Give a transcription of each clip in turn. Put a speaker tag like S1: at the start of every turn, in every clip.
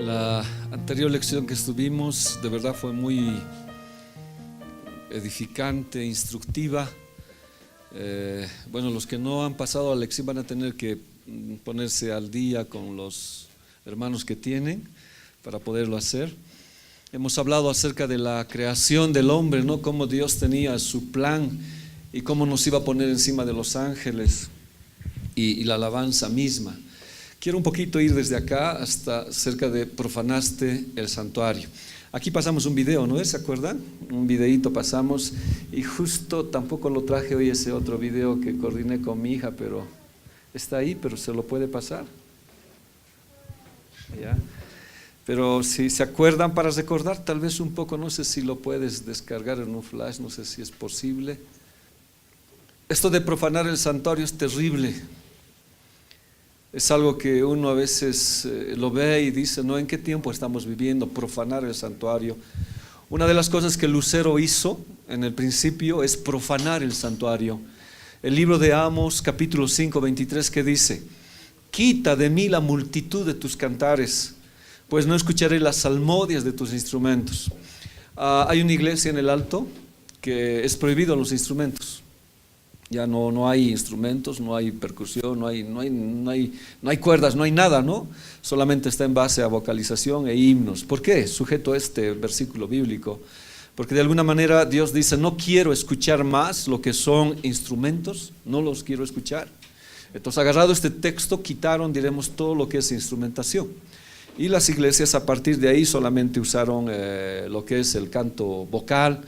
S1: La anterior lección que estuvimos de verdad fue muy edificante, instructiva. Bueno, los que no han pasado a la lección van a tener que ponerse al día con los hermanos que tienen para poderlo hacer. Hemos hablado acerca de la creación del hombre, ¿no? Cómo Dios tenía su plan y cómo nos iba a poner encima de los ángeles y la alabanza misma. Quiero un poquito ir desde acá hasta cerca de profanaste el santuario. Aquí pasamos un video, ¿no es? ¿Se acuerdan? Un videíto pasamos y justo tampoco lo traje hoy ese otro video que coordiné con mi hija, pero está ahí, pero se lo puede pasar. ¿Ya? Pero si se acuerdan, para recordar tal vez un poco, no sé si lo puedes descargar en un flash, no sé si es posible. Esto de profanar el santuario es terrible. Es algo que uno a veces lo ve y dice, ¿no? ¿En qué tiempo estamos viviendo? Profanar el santuario. Una de las cosas que Lucero hizo en el principio es profanar el santuario. El libro de Amos, capítulo 5, 23, que dice: quita de mí la multitud de tus cantares, pues no escucharé las salmodias de tus instrumentos. Hay una iglesia en el Alto que es prohibido los instrumentos. Ya no hay instrumentos, no hay percusión, no hay cuerdas, no hay nada, ¿no? Solamente está en base a vocalización e himnos. ¿Por qué? Sujeto a este versículo bíblico. Porque de alguna manera Dios dice, no quiero escuchar más lo que son instrumentos, no los quiero escuchar. Entonces, agarrado este texto, quitaron, diremos, todo lo que es instrumentación. Y las iglesias a partir de ahí solamente usaron lo que es el canto vocal,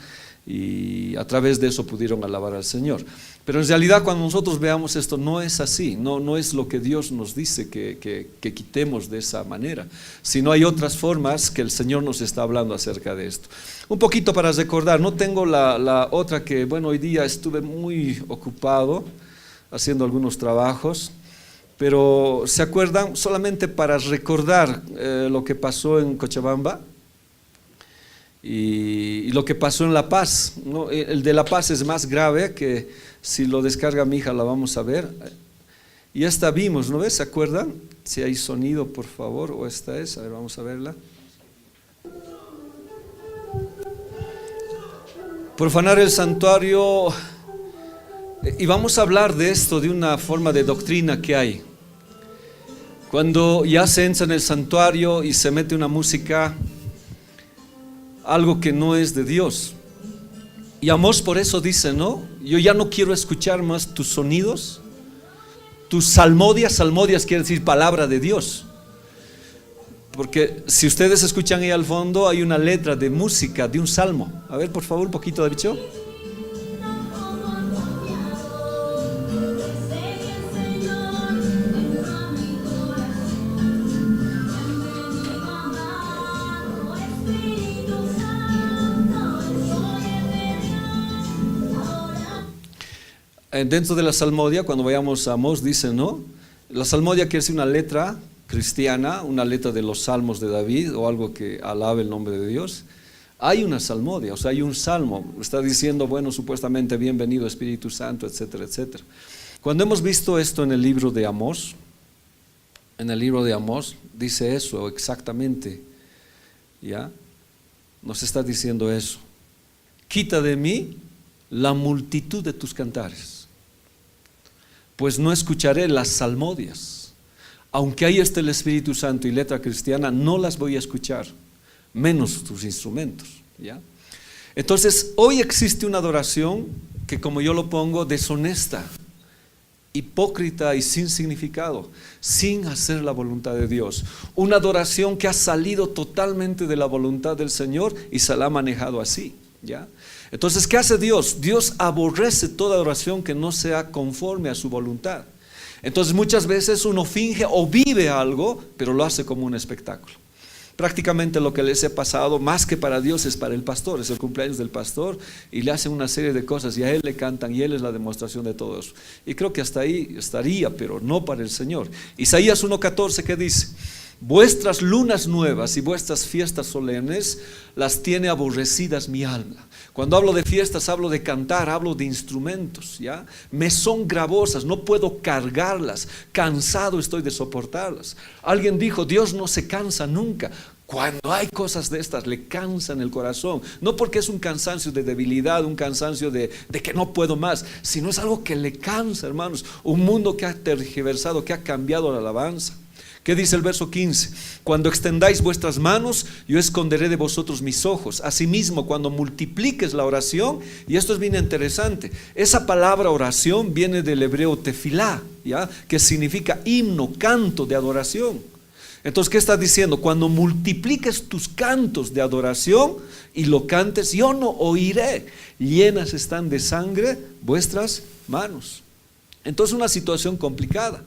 S1: y a través de eso pudieron alabar al Señor. Pero en realidad cuando nosotros veamos esto no es así, no es lo que Dios nos dice que quitemos de esa manera, sino hay otras formas que el Señor nos está hablando acerca de esto. Un poquito para recordar, no tengo la otra que, bueno, hoy día estuve muy ocupado haciendo algunos trabajos, pero ¿se acuerdan? Solamente para recordar lo que pasó en Cochabamba y lo que pasó en La Paz, ¿no? El de La Paz es más grave, que si lo descarga mi hija la vamos a ver. Y esta vimos, ¿no ves? ¿Se acuerdan? Si hay sonido, por favor, o esta es, a ver, vamos a verla. Profanar el santuario, y vamos a hablar de esto de una forma de doctrina que hay. Cuando ya se entra en el santuario y se mete una música, algo que no es de Dios. Y Amós por eso dice, ¿no? Yo ya no quiero escuchar más tus sonidos, tus salmodias. Salmodias quiere decir palabra de Dios. Porque si ustedes escuchan ahí al fondo, hay una letra de música, de un salmo. A ver, por favor, un poquito de bicho. Dentro de la salmodia, cuando vayamos a Amós, dice, ¿no? La salmodia quiere decir una letra cristiana, una letra de los salmos de David o algo que alabe el nombre de Dios. Hay una salmodia, o sea, hay un salmo, está diciendo, bueno, supuestamente bienvenido Espíritu Santo, etcétera, etcétera. Cuando hemos visto esto en el libro de Amós, dice eso exactamente, ¿ya? Nos está diciendo eso. Quita de mí la multitud de tus cantares, pues no escucharé las salmodias. Aunque ahí esté el Espíritu Santo y letra cristiana, no las voy a escuchar, menos tus instrumentos, ¿ya? Entonces, hoy existe una adoración que, como yo lo pongo, deshonesta, hipócrita y sin significado, sin hacer la voluntad de Dios. Una adoración que ha salido totalmente de la voluntad del Señor y se la ha manejado así, ¿ya? Entonces, ¿qué hace Dios? Dios aborrece toda adoración que no sea conforme a su voluntad. Entonces, muchas veces uno finge o vive algo, pero lo hace como un espectáculo. Prácticamente lo que les he pasado, más que para Dios, es para el pastor. Es el cumpleaños del pastor y le hacen una serie de cosas y a él le cantan y él es la demostración de todo eso. Y creo que hasta ahí estaría, pero no para el Señor. Isaías 1:14, ¿qué dice? vuestras lunas nuevas y vuestras fiestas solemnes las tiene aborrecidas mi alma. Cuando hablo de fiestas, hablo de cantar, hablo de instrumentos, ¿ya? Me son gravosas, no puedo cargarlas, cansado estoy de soportarlas. Alguien dijo, Dios no se cansa nunca. Cuando hay cosas de estas, le cansan el corazón. No porque es un cansancio de debilidad, un cansancio de que no puedo más, sino es algo que le cansa, hermanos. Un mundo que ha tergiversado, que ha cambiado la alabanza. ¿Qué dice el verso 15? Cuando extendáis vuestras manos, yo esconderé de vosotros mis ojos. Asimismo, cuando multipliques la oración, y esto es bien interesante, esa palabra oración viene del hebreo tefilá, ¿ya? Que significa himno, canto de adoración. Entonces, ¿qué está diciendo? Cuando multipliques tus cantos de adoración y lo cantes, yo no oiré. Llenas están de sangre vuestras manos. Entonces, una situación complicada.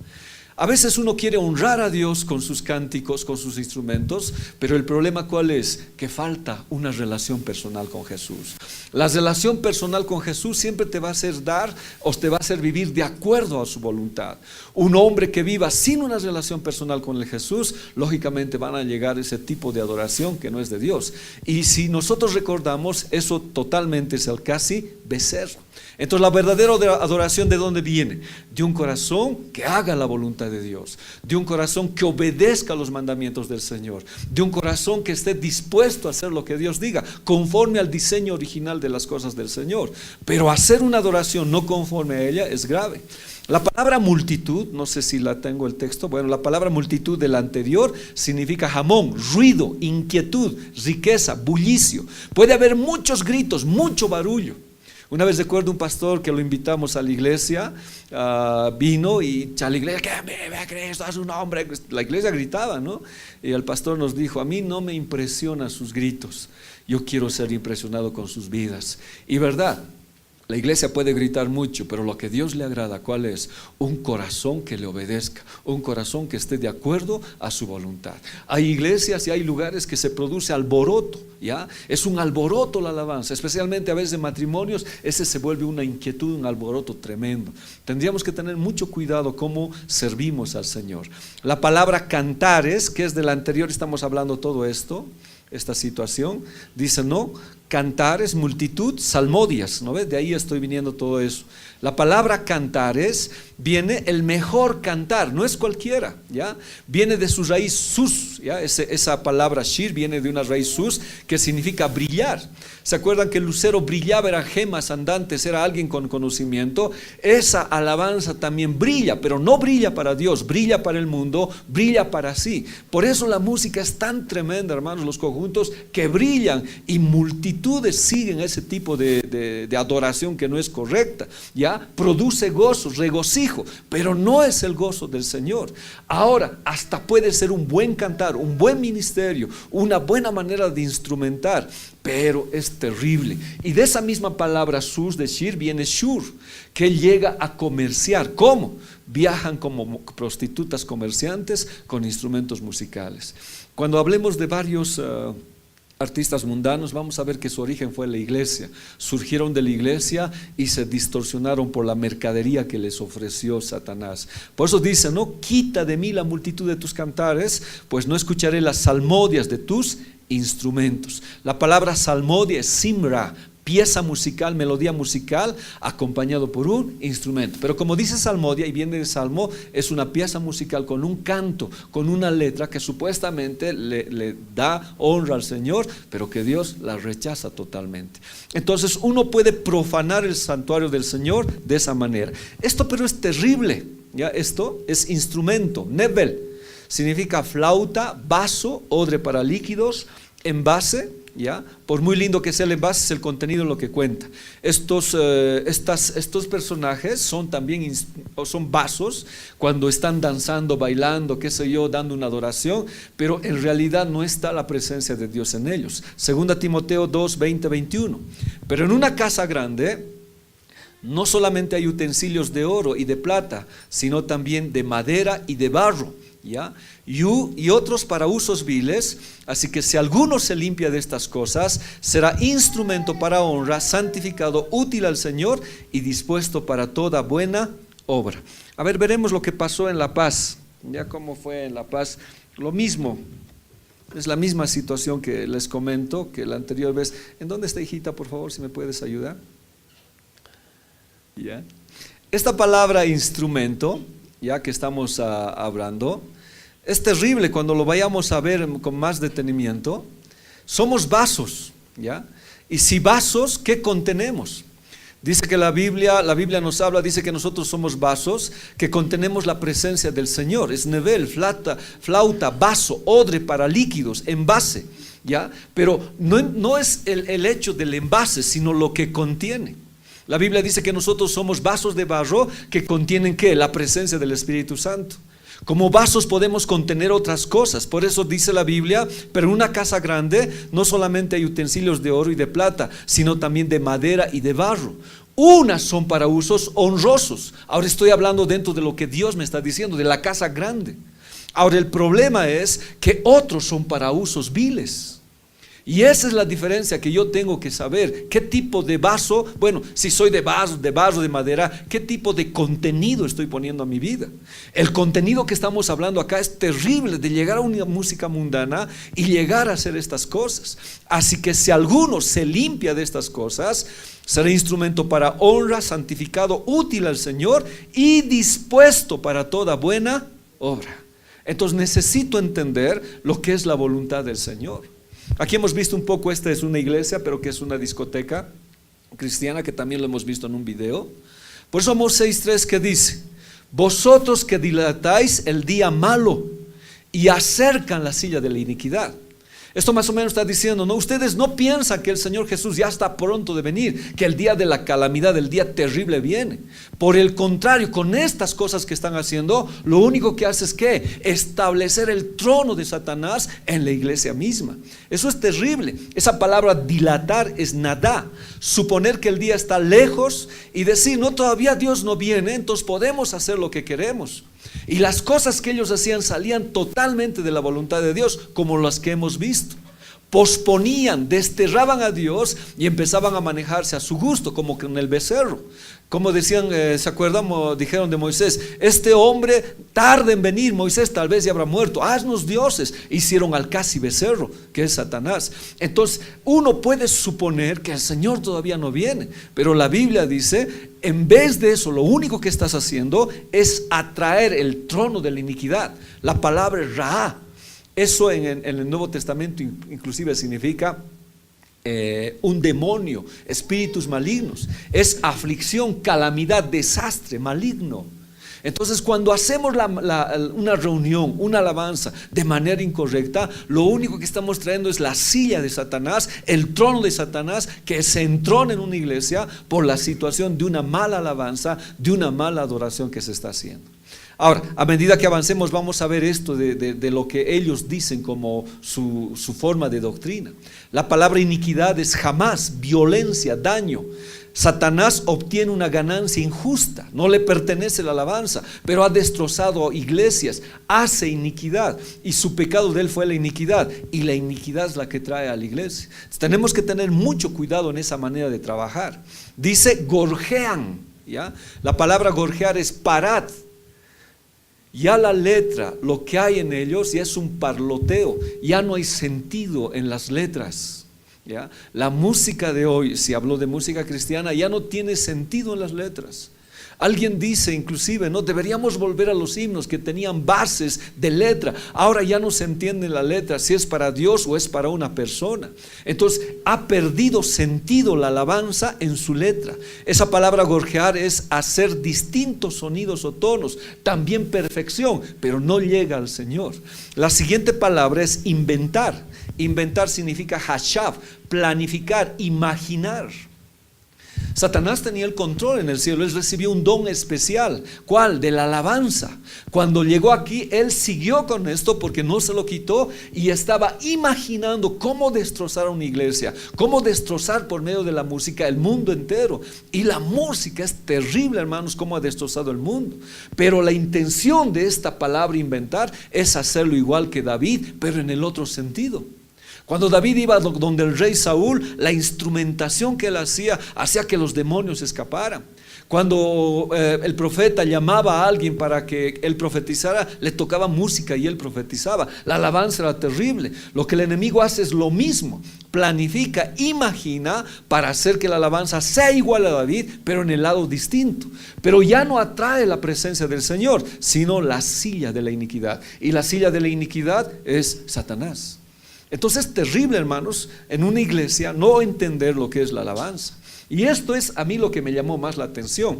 S1: A veces uno quiere honrar a Dios con sus cánticos, con sus instrumentos, pero el problema ¿cuál es? Que falta una relación personal con Jesús. La relación personal con Jesús siempre te va a hacer dar o te va a hacer vivir de acuerdo a su voluntad. Un hombre que viva sin una relación personal con el Jesús, lógicamente van a llegar a ese tipo de adoración que no es de Dios. Y si nosotros recordamos, eso totalmente es el casi becerro. Entonces la verdadera adoración, ¿de dónde viene? De un corazón que haga la voluntad de Dios, de un corazón que obedezca los mandamientos del Señor, de un corazón que esté dispuesto a hacer lo que Dios diga, conforme al diseño original de las cosas del Señor. Pero hacer una adoración no conforme a ella es grave. La palabra multitud, no sé si la tengo el texto, bueno, la palabra multitud del anterior significa jamón, ruido, inquietud, riqueza, bullicio. Puede haber muchos gritos, mucho barullo. Una vez recuerdo un pastor que lo invitamos a la iglesia, vino y a la iglesia, que vive Cristo, es un hombre. La iglesia gritaba, ¿no? Y el pastor nos dijo, a mí no me impresionan sus gritos, yo quiero ser impresionado con sus vidas. Y verdad, la iglesia puede gritar mucho, pero lo que Dios le agrada, ¿cuál es? Un corazón que le obedezca, un corazón que esté de acuerdo a su voluntad. Hay iglesias y hay lugares que se produce alboroto, ¿ya? Es un alboroto la alabanza, especialmente a veces en matrimonios, ese se vuelve una inquietud, un alboroto tremendo. Tendríamos que tener mucho cuidado cómo servimos al Señor. La palabra cantares, que es del anterior, estamos hablando todo esto, esta situación, dice no, cantares, multitud, salmodias, ¿no ves? De ahí estoy viniendo todo eso. La palabra cantares viene el mejor cantar, no es cualquiera, ¿ya? Viene de su raíz sus, ¿ya? Esa palabra shir viene de una raíz sus que significa brillar. ¿Se acuerdan que el lucero brillaba, eran gemas andantes, era alguien con conocimiento? Esa alabanza también brilla, pero no brilla para Dios, brilla para el mundo, brilla para sí. Por eso la música es tan tremenda, hermanos, los conjuntos que brillan y multitudes siguen ese tipo de adoración que no es correcta, ¿ya? Produce gozo, regocijo, pero no es el gozo del Señor. Ahora, hasta puede ser un buen cantar, un buen ministerio, una buena manera de instrumentar, pero es terrible. Y de esa misma palabra sus de shir viene shur, que llega a comerciar. ¿Cómo? Viajan como prostitutas comerciantes con instrumentos musicales. Cuando hablemos de varios artistas mundanos, vamos a ver que su origen fue la iglesia. Surgieron de la iglesia y se distorsionaron por la mercadería que les ofreció Satanás. Por eso dice, no, quita de mí la multitud de tus cantares, pues no escucharé las salmodias de tus instrumentos. La palabra salmodia es simra, pieza musical, melodía musical, acompañado por un instrumento. Pero como dice salmodia y viene de salmo, es una pieza musical con un canto, con una letra que supuestamente le da honra al Señor, pero que Dios la rechaza totalmente. Entonces uno puede profanar el santuario del Señor de esa manera. Esto pero es terrible, ¿ya? Esto es instrumento, nebel, significa flauta, vaso, odre para líquidos, envase, ¿ya? Por muy lindo que sea el envase, es el contenido lo que cuenta. Estos personajes son también son vasos cuando están danzando, bailando, qué sé yo, dando una adoración, pero en realidad no está la presencia de Dios en ellos. 2 Timoteo 2, 20, 21. Pero en una casa grande no solamente hay utensilios de oro y de plata, sino también de madera y de barro, ¿ya? Y otros para usos viles. Así que si alguno se limpia de estas cosas, será instrumento para honra, santificado, útil al Señor y dispuesto para toda buena obra. A ver, veremos lo que pasó en La Paz. Ya cómo fue en La Paz. lo mismo. Es la misma situación que les comento que la anterior vez. ¿En dónde está, hijita, por favor, si me puedes ayudar? ¿Ya? Esta palabra instrumento, ya que estamos hablando, es terrible cuando lo vayamos a ver con más detenimiento. Somos vasos, ¿ya? Y si vasos, ¿qué contenemos? Dice que la Biblia nos habla, dice que nosotros somos vasos que contenemos la presencia del Señor. Es nevel, flauta, vaso, odre para líquidos, envase, ¿ya? Pero no es el hecho del envase, sino lo que contiene. La Biblia dice que nosotros somos vasos de barro que contienen ¿qué? La presencia del Espíritu Santo. Como vasos podemos contener otras cosas. Por eso dice la Biblia, pero en una casa grande no solamente hay utensilios de oro y de plata, sino también de madera y de barro. Unas son para usos honrosos. Ahora estoy hablando dentro de lo que Dios me está diciendo, de la casa grande. Ahora el problema es que otros son para usos viles. Y esa es la diferencia que yo tengo que saber. ¿Qué tipo de vaso? Bueno, si soy de barro, de madera, ¿qué tipo de contenido estoy poniendo a mi vida? El contenido que estamos hablando acá es terrible, de llegar a una música mundana y llegar a hacer estas cosas. Así que si alguno se limpia de estas cosas, será instrumento para honra, santificado, útil al Señor y dispuesto para toda buena obra. Entonces necesito entender lo que es la voluntad del Señor. Aquí hemos visto un poco, esta es una iglesia, pero que es una discoteca cristiana, que también lo hemos visto en un video. Por eso Amós 6:3 que dice: vosotros que dilatáis el día malo y acercan la silla de la iniquidad. Esto más o menos está diciendo, ¿no? Ustedes no piensan que el Señor Jesús ya está pronto de venir, que el día de la calamidad, el día terrible viene. Por el contrario, con estas cosas que están haciendo, lo único que hace es ¿qué? Establecer el trono de Satanás en la iglesia misma. Eso es terrible. Esa palabra dilatar es nadá, suponer que el día está lejos y decir, no, todavía Dios no viene, entonces podemos hacer lo que queremos. Y las cosas que ellos hacían salían totalmente de la voluntad de Dios, como las que hemos visto. Posponían, desterraban a Dios y empezaban a manejarse a su gusto, como con el becerro. Como decían, ¿se acuerdan? Dijeron de Moisés, este hombre tarda en venir, Moisés tal vez ya habrá muerto, haznos dioses. Hicieron al casi becerro, que es Satanás. Entonces uno puede suponer que el Señor todavía no viene, pero la Biblia dice, en vez de eso, lo único que estás haciendo es atraer el trono de la iniquidad. La palabra Ra, eso en el Nuevo Testamento inclusive significa un demonio, espíritus malignos. Es aflicción, calamidad, desastre, maligno. Entonces cuando hacemos una reunión, una alabanza de manera incorrecta, lo único que estamos trayendo es la silla de Satanás, el trono de Satanás, que se entrona en una iglesia por la situación de una mala alabanza, de una mala adoración que se está haciendo. Ahora, a medida que avancemos vamos a ver esto de lo que ellos dicen como su forma de doctrina. La palabra iniquidad es jamás, violencia, daño. Satanás obtiene una ganancia injusta, no le pertenece la alabanza, pero ha destrozado iglesias, hace iniquidad y su pecado de él fue la iniquidad y la iniquidad es la que trae a la iglesia. Entonces, tenemos que tener mucho cuidado en esa manera de trabajar. Dice gorjean, ¿ya? La palabra gorjear es parad. Ya la letra, lo que hay en ellos ya es un parloteo, ya no hay sentido en las letras, ¿ya? La música de hoy, si hablo de música cristiana, ya no tiene sentido en las letras. Alguien dice inclusive, no, deberíamos volver a los himnos que tenían bases de letra. Ahora ya no se entiende la letra si es para Dios o es para una persona. Entonces ha perdido sentido la alabanza en su letra. Esa palabra gorjear es hacer distintos sonidos o tonos, también perfección, pero no llega al Señor. La siguiente palabra es inventar. Inventar significa hashav, planificar, imaginar. Satanás tenía el control en el cielo, él recibió un don especial. ¿Cuál? De la alabanza. Cuando llegó aquí, él siguió con esto porque no se lo quitó y estaba imaginando cómo destrozar una iglesia, cómo destrozar por medio de la música el mundo entero. Y la música es terrible, hermanos, cómo ha destrozado el mundo. Pero la intención de esta palabra inventar es hacerlo igual que David, pero en el otro sentido. Cuando David iba donde el rey Saúl, la instrumentación que él hacía que los demonios escaparan. Cuando el profeta llamaba a alguien para que él profetizara, le tocaba música y él profetizaba. La alabanza era terrible. Lo que el enemigo hace es lo mismo: planifica, imagina para hacer que la alabanza sea igual a David, pero en el lado distinto. Pero ya no atrae la presencia del Señor, sino la silla de la iniquidad. Y la silla de la iniquidad es Satanás. Entonces es terrible, hermanos, en una iglesia no entender lo que es la alabanza. Y esto es a mí lo que me llamó más la atención.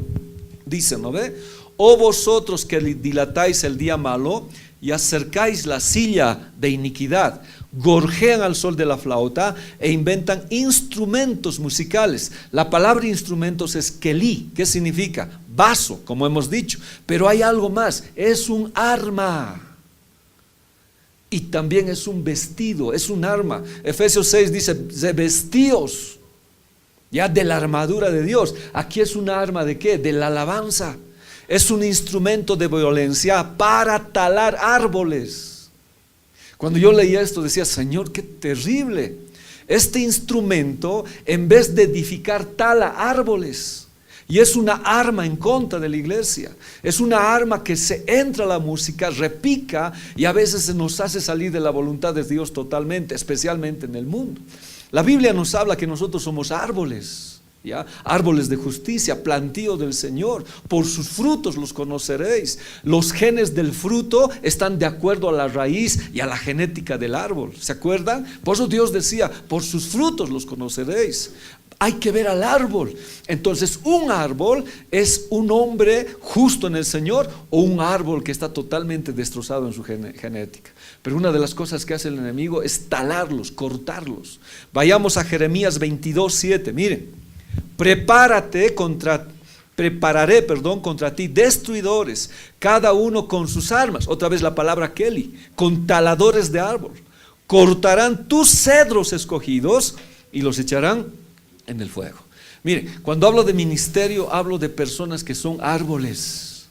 S1: Dice, ¿no ve? Oh vosotros que dilatáis el día malo y acercáis la silla de iniquidad, gorjean al sol de la flauta e inventan instrumentos musicales. La palabra instrumentos es kelí, ¿qué significa? Vaso, como hemos dicho. Pero hay algo más, es un arma. Y también es un vestido, es un arma. Efesios 6 dice, vestíos ya de la armadura de Dios. Aquí es un arma ¿de qué? De la alabanza. Es un instrumento de violencia para talar árboles. Cuando yo leía esto decía, Señor, qué terrible. Este instrumento, en vez de edificar, tala árboles. Y es una arma en contra de la iglesia. Es una arma que se entra a la música, repica y a veces se nos hace salir de la voluntad de Dios totalmente, especialmente en el mundo. La Biblia nos habla que nosotros somos árboles, ¿ya? Árboles de justicia, plantío del Señor. Por sus frutos los conoceréis. Los genes del fruto están de acuerdo a la raíz y a la genética del árbol. ¿Se acuerdan? Por eso Dios decía, por sus frutos los conoceréis. Hay que ver al árbol. Entonces un árbol es un hombre justo en el Señor o un árbol que está totalmente destrozado en su genética. Pero una de las cosas que hace el enemigo es talarlos, cortarlos. Vayamos a Jeremías 22:7. Miren, prepararé contra ti destruidores, cada uno con sus armas. Otra vez la palabra kelí, con taladores de árbol. Cortarán tus cedros escogidos y los echarán en el fuego. Mire, cuando hablo de ministerio, hablo de personas que son árboles.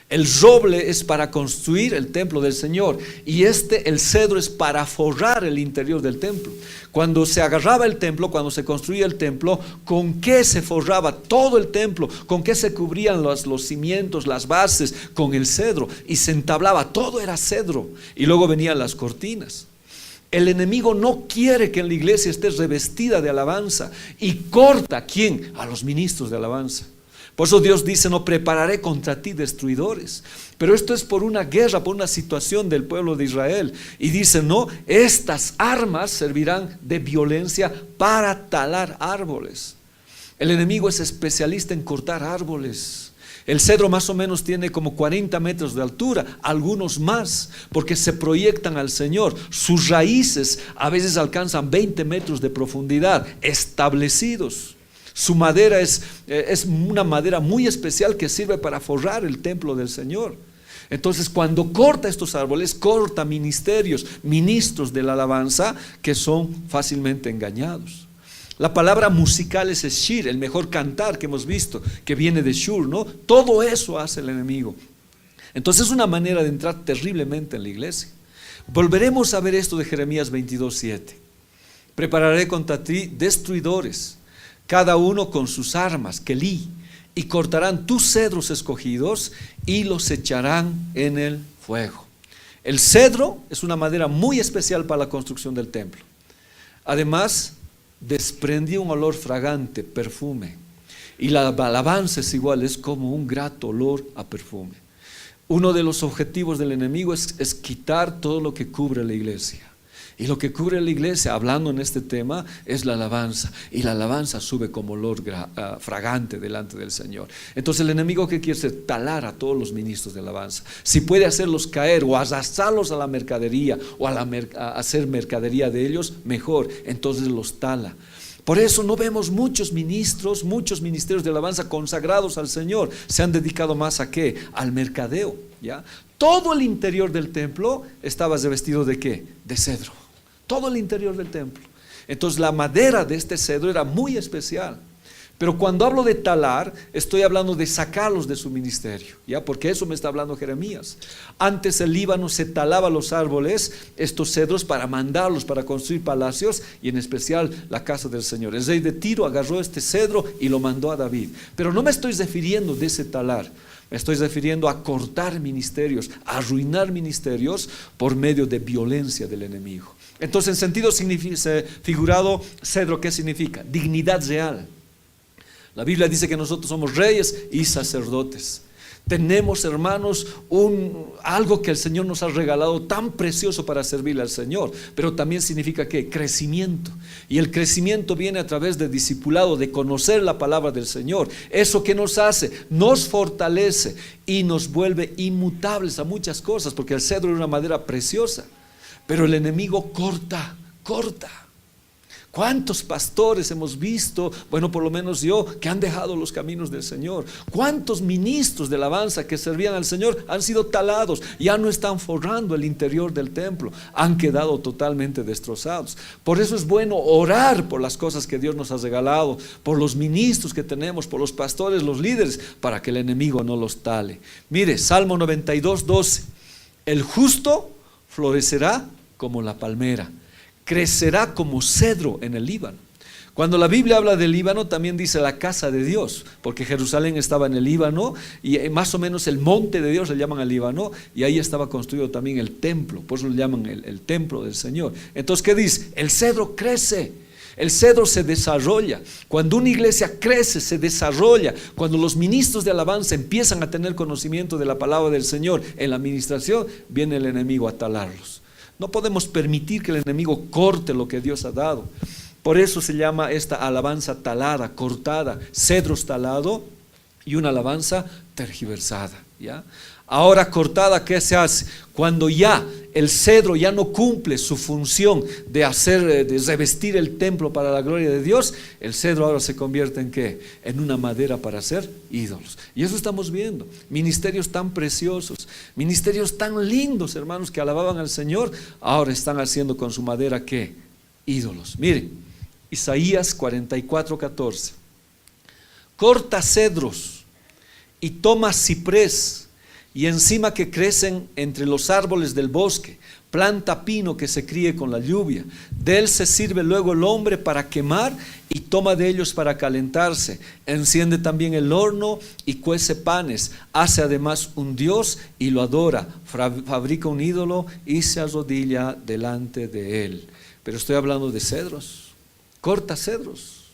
S1: El roble es para construir el templo del Señor y el cedro es para forrar el interior del templo. Cuando se agarraba el templo, cuando se construía el templo, ¿con qué se forraba todo el templo? ¿Con qué se cubrían los cimientos, las bases? Con el cedro, y se entablaba, todo era cedro, y luego venían las cortinas. El enemigo no quiere que en la iglesia esté revestida de alabanza y corta ¿a quién? A los ministros de alabanza. Por eso Dios dice, no prepararé contra ti destruidores. Pero esto es por una guerra, por una situación del pueblo de Israel. Y dice, no, estas armas servirán de violencia para talar árboles. El enemigo es especialista en cortar árboles. El cedro más o menos tiene como 40 metros de altura, algunos más, porque se proyectan al Señor. Sus raíces a veces alcanzan 20 metros de profundidad, establecidos. Su madera es una madera muy especial que sirve para forrar el templo del Señor. Entonces, cuando corta estos árboles, corta ministerios, ministros de la alabanza que son fácilmente engañados. La palabra musical es shir, el mejor cantar que hemos visto, que viene de shur, ¿no? Todo eso hace el enemigo. Entonces es una manera de entrar terriblemente en la iglesia. Volveremos a ver esto de Jeremías 22:7. Prepararé contra ti destruidores, cada uno con sus armas, kelí, y cortarán tus cedros escogidos y los echarán en el fuego. El cedro es una madera muy especial para la construcción del templo. Además, desprendía un olor fragante, perfume. Y la alabanza es igual, es como un grato olor a perfume. Uno de los objetivos del enemigo es quitar todo lo que cubre la iglesia. Y lo que cubre la iglesia, hablando en este tema, es la alabanza. Y la alabanza sube como olor fragante delante del Señor. Entonces el enemigo, ¿qué quiere hacer? Talar a todos los ministros de alabanza. Si puede hacerlos caer o arrastrarlos a la mercadería o a hacer mercadería de ellos, mejor. Entonces los tala. Por eso no vemos muchos ministerios de alabanza consagrados al Señor. Se han dedicado más a ¿qué? Al mercadeo, ¿ya? Todo el interior del templo estaba revestido ¿de qué? De cedro. Todo el interior del templo. Entonces la madera de este cedro era muy especial. Pero cuando hablo de talar, estoy hablando de sacarlos de su ministerio, ¿ya? Porque eso me está hablando Jeremías. Antes el Líbano se talaba los árboles, estos cedros, para mandarlos para construir palacios, y en especial la casa del Señor. El rey de Tiro agarró este cedro y lo mandó a David. Pero no me estoy refiriendo de ese talar, me estoy refiriendo a cortar ministerios, a arruinar ministerios por medio de violencia del enemigo. Entonces, en sentido figurado, cedro, ¿qué significa? Dignidad real. La Biblia dice que nosotros somos reyes y sacerdotes. Tenemos, hermanos, algo que el Señor nos ha regalado tan precioso para servirle al Señor. Pero también significa ¿qué? Crecimiento. Y el crecimiento viene a través de discipulado, de conocer la palabra del Señor. ¿Eso qué nos hace? Nos fortalece y nos vuelve inmutables a muchas cosas, porque el cedro es una madera preciosa. Pero el enemigo corta. ¿Cuántos pastores hemos visto, bueno, por lo menos yo, que han dejado los caminos del Señor? ¿Cuántos ministros de alabanza que servían al Señor han sido talados? Ya no están forrando el interior del templo, han quedado totalmente destrozados. Por eso es bueno orar por las cosas que Dios nos ha regalado, por los ministros que tenemos, por los pastores, los líderes, para que el enemigo no los tale. Mire, Salmo 92:12, el justo florecerá como la palmera, crecerá como cedro en el Líbano. Cuando la Biblia habla del Líbano, también dice la casa de Dios, porque Jerusalén estaba en el Líbano, y más o menos el monte de Dios le llaman al Líbano, y ahí estaba construido también el templo, por eso le llaman el templo del Señor. Entonces, ¿qué dice? El cedro crece, el cedro se desarrolla. Cuando una iglesia crece, se desarrolla. Cuando los ministros de alabanza empiezan a tener conocimiento de la palabra del Señor en la administración, viene el enemigo a talarlos. No podemos permitir que el enemigo corte lo que Dios ha dado. Por eso se llama esta alabanza talada, cortada, cedros talado, y una alabanza tergiversada, ¿ya? Ahora cortada, ¿qué se hace? Cuando ya el cedro ya no cumple su función de revestir el templo para la gloria de Dios, el cedro ahora se convierte en ¿qué? En una madera para hacer ídolos. Y eso estamos viendo, ministerios tan preciosos, ministerios tan lindos, hermanos, que alababan al Señor, ahora están haciendo con su madera ¿qué? Ídolos. Miren, Isaías 44:14, corta cedros y toma ciprés, y encima que crecen entre los árboles del bosque, planta pino que se críe con la lluvia. De él se sirve luego el hombre para quemar, y toma de ellos para calentarse. Enciende también el horno y cuece panes. Hace además un dios y lo adora. Fabrica un ídolo y se arrodilla delante de él. Pero estoy hablando de cedros. Corta cedros.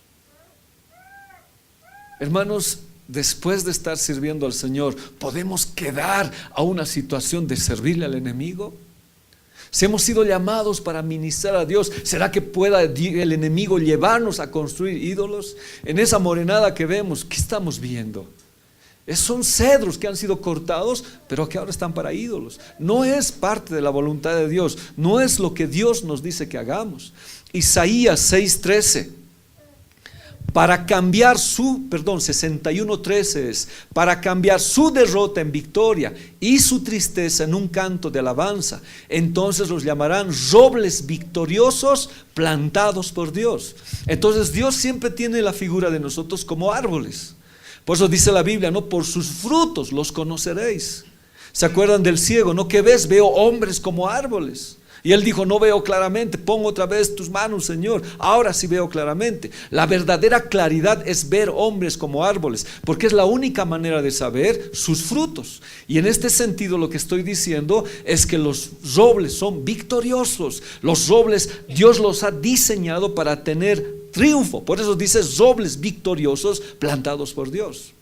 S1: Hermanos, después de estar sirviendo al Señor, ¿podemos quedar a una situación de servirle al enemigo? Si hemos sido llamados para ministrar a Dios, ¿será que pueda el enemigo llevarnos a construir ídolos? En esa morenada que vemos, ¿qué estamos viendo? Son cedros que han sido cortados, pero que ahora están para ídolos. No es parte de la voluntad de Dios, no es lo que Dios nos dice que hagamos. Isaías 6:13. Para cambiar 61:13 es, para cambiar su derrota en victoria y su tristeza en un canto de alabanza. Entonces los llamarán robles victoriosos plantados por Dios. Entonces Dios siempre tiene la figura de nosotros como árboles. Por eso dice la Biblia, no, por sus frutos los conoceréis. ¿Se acuerdan del ciego? No, que ves, veo hombres como árboles. Y él dijo, no veo claramente. Pon otra vez tus manos, Señor. Ahora sí veo claramente. La verdadera claridad es ver hombres como árboles, porque es la única manera de saber sus frutos. Y en este sentido lo que estoy diciendo es que los robles son victoriosos. Los robles Dios los ha diseñado para tener triunfo. Por eso dice robles victoriosos plantados por Dios.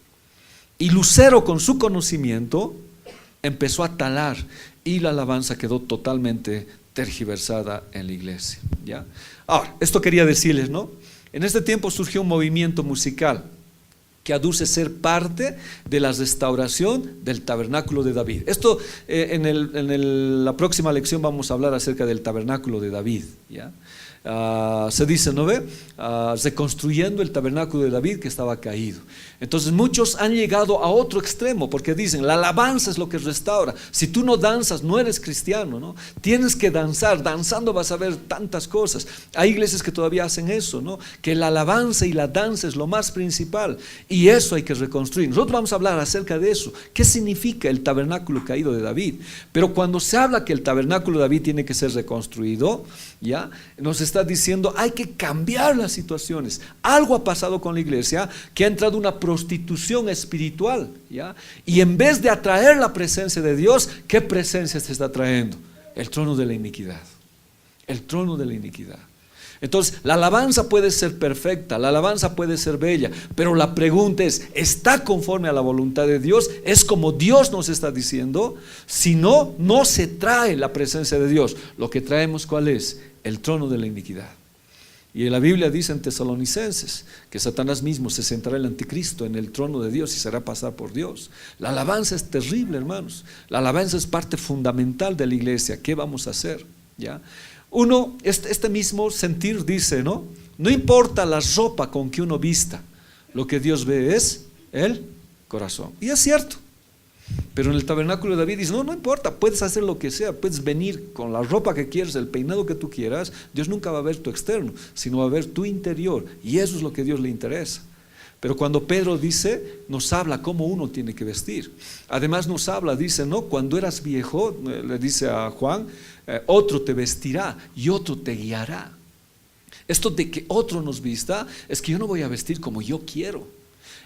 S1: Y Lucero, con su conocimiento, empezó a talar, y la alabanza quedó totalmente tergiversada en la iglesia, ¿ya? Ahora, esto quería decirles, ¿no? En este tiempo surgió un movimiento musical. que aduce ser parte de la restauración del tabernáculo de David. Esto la próxima lección vamos a hablar acerca del tabernáculo de David, ¿ya? Se dice, ¿no ve? Reconstruyendo el tabernáculo de David que estaba caído. Entonces muchos han llegado a otro extremo porque dicen, la alabanza es lo que restaura. Si tú no danzas, no eres cristiano, ¿no? Tienes que danzar, danzando vas a ver tantas cosas. Hay iglesias que todavía hacen eso, ¿no? Que la alabanza y la danza es lo más principal y eso hay que reconstruir. Nosotros vamos a hablar acerca de eso. ¿Qué significa el tabernáculo caído de David? Pero cuando se habla que el tabernáculo de David tiene que ser reconstruido, ¿ya? Nos está diciendo, hay que cambiar las situaciones. Algo ha pasado con la iglesia que ha entrado una prostitución espiritual, ¿ya? Y en vez de atraer la presencia de Dios, ¿qué presencia se está trayendo? El trono de la iniquidad. El trono de la iniquidad. Entonces, la alabanza puede ser perfecta, la alabanza puede ser bella, pero la pregunta es, ¿está conforme a la voluntad de Dios? ¿Es como Dios nos está diciendo? Si no, no se trae la presencia de Dios. Lo que traemos, ¿cuál es? El trono de la iniquidad. Y la Biblia dice en Tesalonicenses que Satanás mismo se sentará el anticristo en el trono de Dios y será pasar por Dios. La alabanza es terrible, hermanos. La alabanza es parte fundamental de la iglesia. ¿Qué vamos a hacer? ¿Ya? Uno, este mismo sentir dice, ¿no? No importa la ropa con que uno vista, lo que Dios ve es el corazón. Y es cierto. Pero en el tabernáculo de David dice, no importa, puedes hacer lo que sea, puedes venir con la ropa que quieras, el peinado que tú quieras, Dios nunca va a ver tu externo, sino va a ver tu interior, y eso es lo que a Dios le interesa. Pero cuando Pedro dice, nos habla cómo uno tiene que vestir. Además nos habla, dice, ¿no? Cuando eras viejo, le dice a Juan, otro te vestirá y otro te guiará. Esto de que otro nos vista, es que yo no voy a vestir como yo quiero.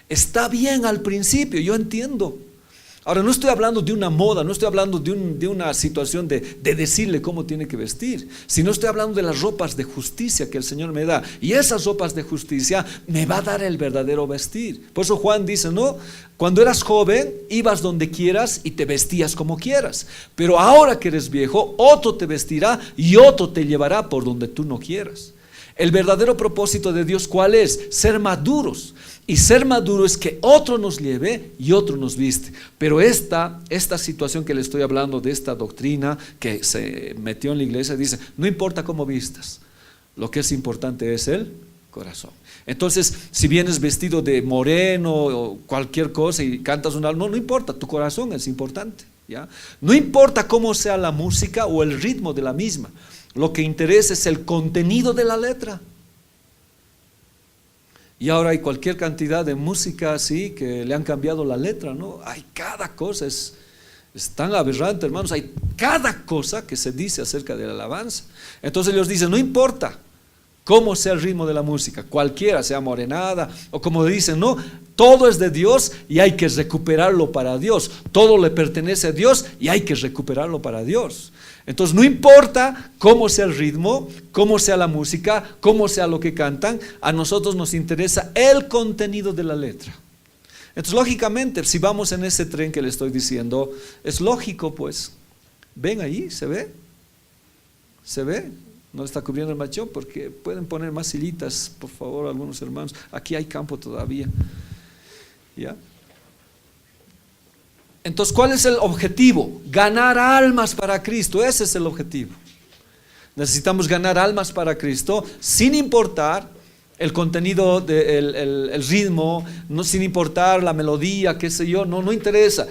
S1: Está bien al principio, yo entiendo. Ahora no estoy hablando de una moda, no estoy hablando de una situación de decirle cómo tiene que vestir, sino estoy hablando de las ropas de justicia que el Señor me da, y esas ropas de justicia me va a dar el verdadero vestir. Por eso Juan dice, no, cuando eras joven ibas donde quieras y te vestías como quieras, pero ahora que eres viejo, otro te vestirá y otro te llevará por donde tú no quieras. El verdadero propósito de Dios, ¿cuál es? Ser maduros. Y ser maduro es que otro nos lleve y otro nos viste. Pero esta situación que le estoy hablando, de esta doctrina que se metió en la iglesia, dice, no importa cómo vistas, lo que es importante es el corazón. Entonces, si vienes vestido de moreno o cualquier cosa y cantas un alma, no importa, tu corazón es importante, ¿ya? No importa cómo sea la música o el ritmo de la misma, lo que interesa es el contenido de la letra. Y ahora hay cualquier cantidad de música así que le han cambiado la letra, ¿no? Hay cada cosa, es tan aberrante, hermanos. Hay cada cosa que se dice acerca de la alabanza. Entonces ellos dicen, no importa cómo sea el ritmo de la música, cualquiera, sea morenada o como dicen, no, todo es de Dios y hay que recuperarlo para Dios. Todo le pertenece a Dios y hay que recuperarlo para Dios. Entonces no importa cómo sea el ritmo, cómo sea la música, cómo sea lo que cantan, a nosotros nos interesa el contenido de la letra. Entonces lógicamente, si vamos en ese tren que le estoy diciendo, es lógico pues, ven ahí, ¿se ve? ¿Se ve? No está cubriendo el machón porque pueden poner más sillitas, por favor, algunos hermanos. Aquí hay campo todavía. ¿Ya? Entonces, ¿cuál es el objetivo? Ganar almas para Cristo, ese es el objetivo. Necesitamos ganar almas para Cristo sin importar el contenido, el ritmo, no, sin importar la melodía, qué sé yo, no interesa.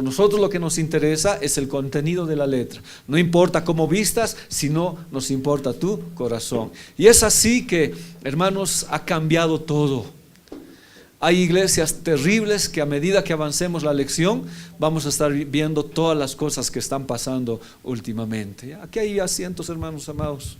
S1: Nosotros lo que nos interesa es el contenido de la letra. No importa cómo vistas, sino nos importa tu corazón. Y es así que, hermanos, ha cambiado todo. Hay iglesias terribles que a medida que avancemos la lección vamos a estar viendo todas las cosas que están pasando últimamente. Aquí hay asientos, hermanos amados.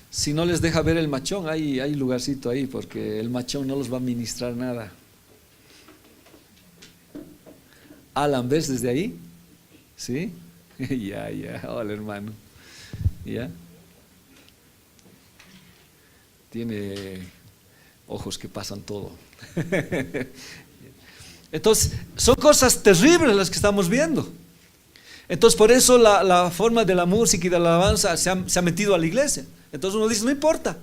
S1: Si no les deja ver el machón, hay lugarcito ahí porque el machón no los va a ministrar nada. Alan, ¿ves desde ahí? ¿Sí? Ya, hola hermano. ¿Ya? Tiene ojos que pasan todo. Entonces, son cosas terribles las que estamos viendo. Entonces por eso la forma de la música y de la alabanza se ha metido a la iglesia. Entonces uno dice, no importa,